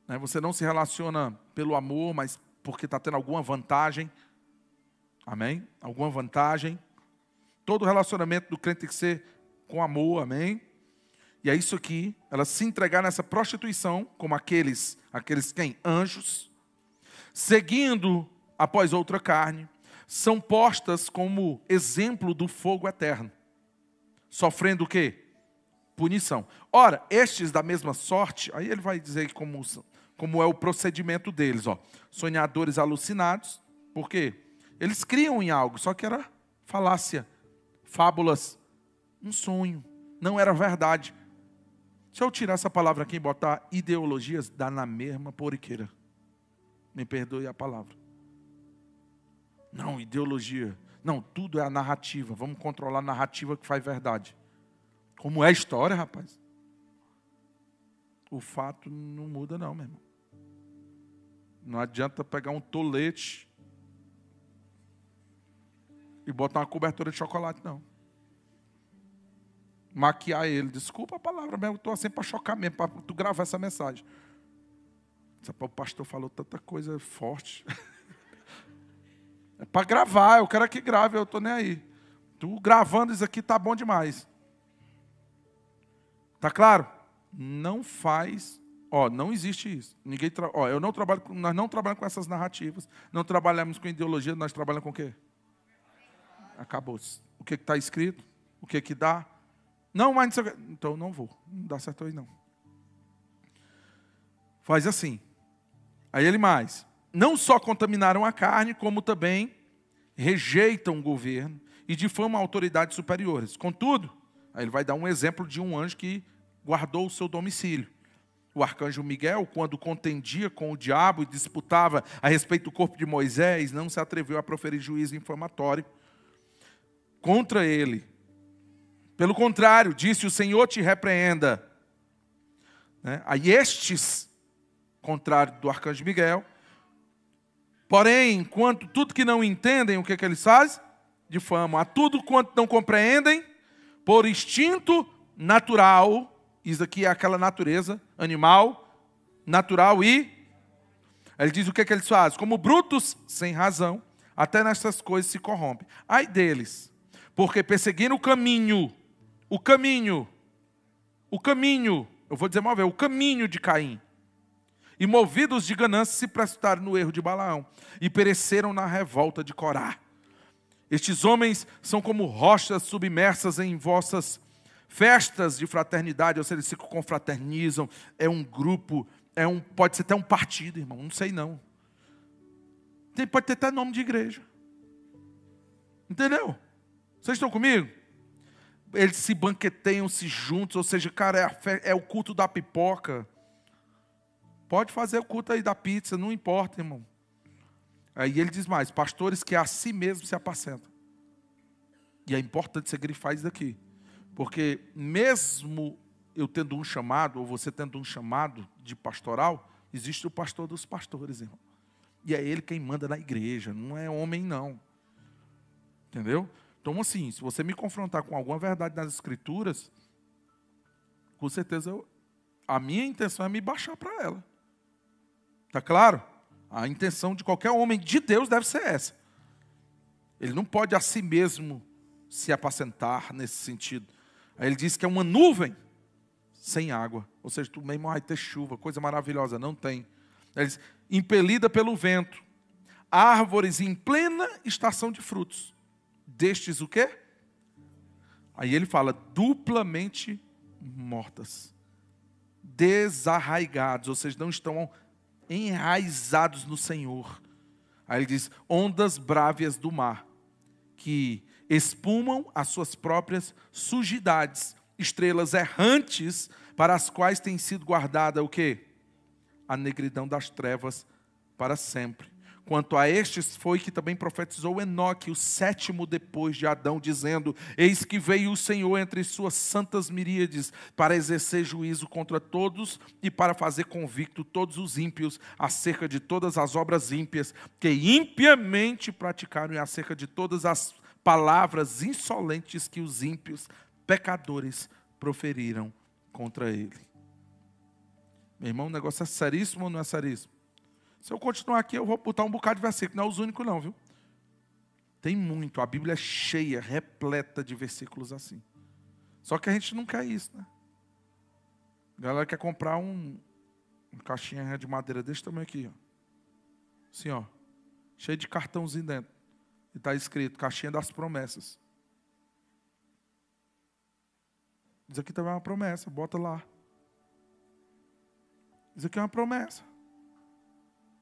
Né? Você não se relaciona pelo amor, mas porque está tendo alguma vantagem. Amém? Alguma vantagem. Todo relacionamento do crente tem que ser com amor, amém? E é isso aqui, elas se entregaram nessa prostituição, como aqueles quem? Anjos, seguindo após outra carne, são postas como exemplo do fogo eterno, sofrendo o quê? Punição. Ora, estes da mesma sorte, aí ele vai dizer como é o procedimento deles, ó, sonhadores alucinados, por quê? Eles criam em algo, só que era falácia, fábulas, um sonho, não era verdade. Se eu tirar essa palavra aqui e botar ideologias, dá na mesma poriqueira. Me perdoe a palavra. Não, ideologia. Não, tudo é a narrativa. Vamos controlar a narrativa que faz verdade. Como é a história, rapaz? o fato não muda não, meu irmão. Não adianta pegar um tolete e botar uma cobertura de chocolate, não. Maquiar ele. Desculpa a palavra, mas eu estou assim para chocar mesmo, para tu gravar essa mensagem. O pastor falou tanta coisa forte. É para gravar, eu quero que grave, eu estou nem aí. Tu gravando isso aqui tá bom demais. Tá claro? Não faz, não existe isso. Eu não trabalho, nós não trabalhamos com essas narrativas, não trabalhamos com ideologia, nós trabalhamos com o quê? Acabou-se. O que está escrito? O que dá? Não, mas não sei o quê. Então não vou. Não dá certo aí não. Faz assim. Aí ele mais. Não só contaminaram a carne, como também rejeitam o governo e difamam autoridades superiores. Contudo, aí ele vai dar um exemplo de um anjo que guardou o seu domicílio. O arcanjo Miguel, quando contendia com o diabo e disputava a respeito do corpo de Moisés, não se atreveu a proferir juízo infamatório contra ele. Pelo contrário, disse: o Senhor te repreenda. Aí estes, contrário do arcanjo Miguel, porém, enquanto tudo que não entendem, o que eles fazem? Difamam. A tudo quanto não compreendem, por instinto natural, isso aqui é aquela natureza animal, natural e... Ele diz o que eles fazem? Como brutos, sem razão, até nessas coisas se corrompem. Ai deles, porque perseguindo o caminho, eu vou dizer uma vez, o caminho de Caim, e movidos de ganância se precipitaram no erro de Balaão, e pereceram na revolta de Corá. Estes homens são como rochas submersas em vossas festas de fraternidade, ou seja, eles se confraternizam, é um grupo, pode ser até um partido, irmão, não sei não. Pode ter até nome de igreja. Entendeu? Vocês estão comigo? Eles se banqueteiam, se juntos, ou seja, cara, é o culto da pipoca. Pode fazer o culto aí da pizza, não importa, irmão. Aí ele diz mais: pastores que a si mesmos se apacentam. E é importante você grifar isso daqui. Porque mesmo eu tendo um chamado, ou você tendo um chamado de pastoral, existe o pastor dos pastores, irmão. E é ele quem manda na igreja, não é homem não. Entendeu? Então assim, se você me confrontar com alguma verdade nas escrituras, com certeza a minha intenção é me baixar para ela. Está claro? A intenção de qualquer homem de Deus deve ser essa. Ele não pode a si mesmo se apacentar nesse sentido. Aí ele diz que é uma nuvem sem água. Ou seja, tu mesmo vai ter chuva, coisa maravilhosa. Não tem. Ele diz, impelida pelo vento. Árvores em plena estação de frutos. Destes o quê? Aí ele fala, duplamente mortas. Desarraigados, ou seja, não estão enraizados no Senhor. Aí ele diz, ondas brávias do mar, que espumam as suas próprias sujidades, estrelas errantes, para as quais tem sido guardada o quê? A negridão das trevas para sempre. Quanto a estes foi que também profetizou Enoque, o sétimo depois de Adão, dizendo, eis que veio o Senhor entre suas santas miríades, para exercer juízo contra todos e para fazer convicto todos os ímpios acerca de todas as obras ímpias que impiamente praticaram e acerca de todas as palavras insolentes que os ímpios pecadores proferiram contra ele. Meu irmão, o negócio é seríssimo ou não é seríssimo? Se eu continuar aqui, eu vou botar um bocado de versículo. Não é os únicos não, viu? Tem muito. A Bíblia é cheia, repleta de versículos assim. Só que a gente não quer isso, né? A galera quer comprar uma caixinha de madeira desse tamanho aqui, ó. Assim, ó. Cheio de cartãozinho dentro. E está escrito, caixinha das promessas. Isso aqui também é uma promessa, bota lá. Isso aqui é uma promessa.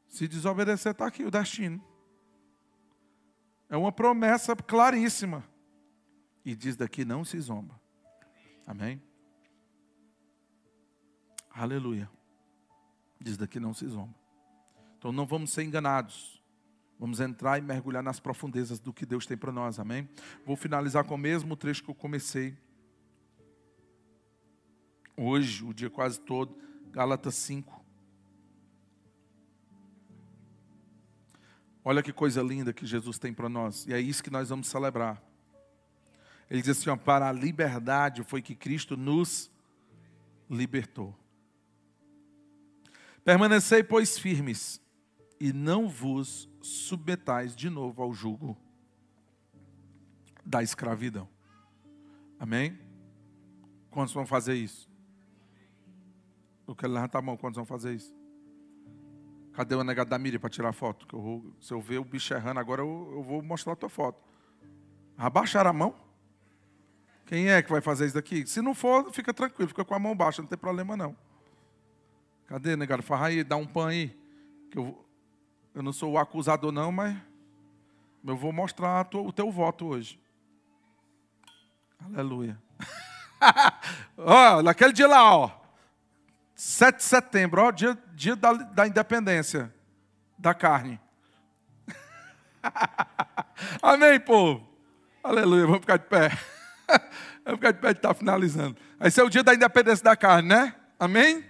Se desobedecer, está aqui o destino. É uma promessa claríssima. E diz daqui, não se zomba. Amém? Aleluia. Diz daqui, não se zomba. Então não vamos ser enganados. Vamos entrar e mergulhar nas profundezas do que Deus tem para nós. Amém? Vou finalizar com o mesmo trecho que eu comecei. Hoje, o dia quase todo. Gálatas 5. Olha que coisa linda que Jesus tem para nós. E é isso que nós vamos celebrar. Ele diz assim, ó, para a liberdade foi que Cristo nos libertou. Permanecei, pois, firmes, e não vos submetais de novo ao jugo da escravidão. Amém? Quantos vão fazer isso? Eu quero levantar a mão, quantos vão fazer isso? Cadê o negado da Miriam para tirar foto? Se eu ver o bicho errando agora, eu vou mostrar a tua foto. Abaixar a mão? Quem é que vai fazer isso daqui? Se não for, fica tranquilo, fica com a mão baixa, não tem problema não. Cadê, negado? Faz aí, dá um pan aí. Que eu não sou o acusador não, mas eu vou mostrar o teu voto hoje. Aleluia. Ó, naquele dia lá, ó. 7 de setembro, ó, dia da independência da carne. Amém, povo? Aleluia, vamos ficar de pé. Vamos ficar de pé de estar finalizando. Esse é o dia da independência da carne, né? Amém?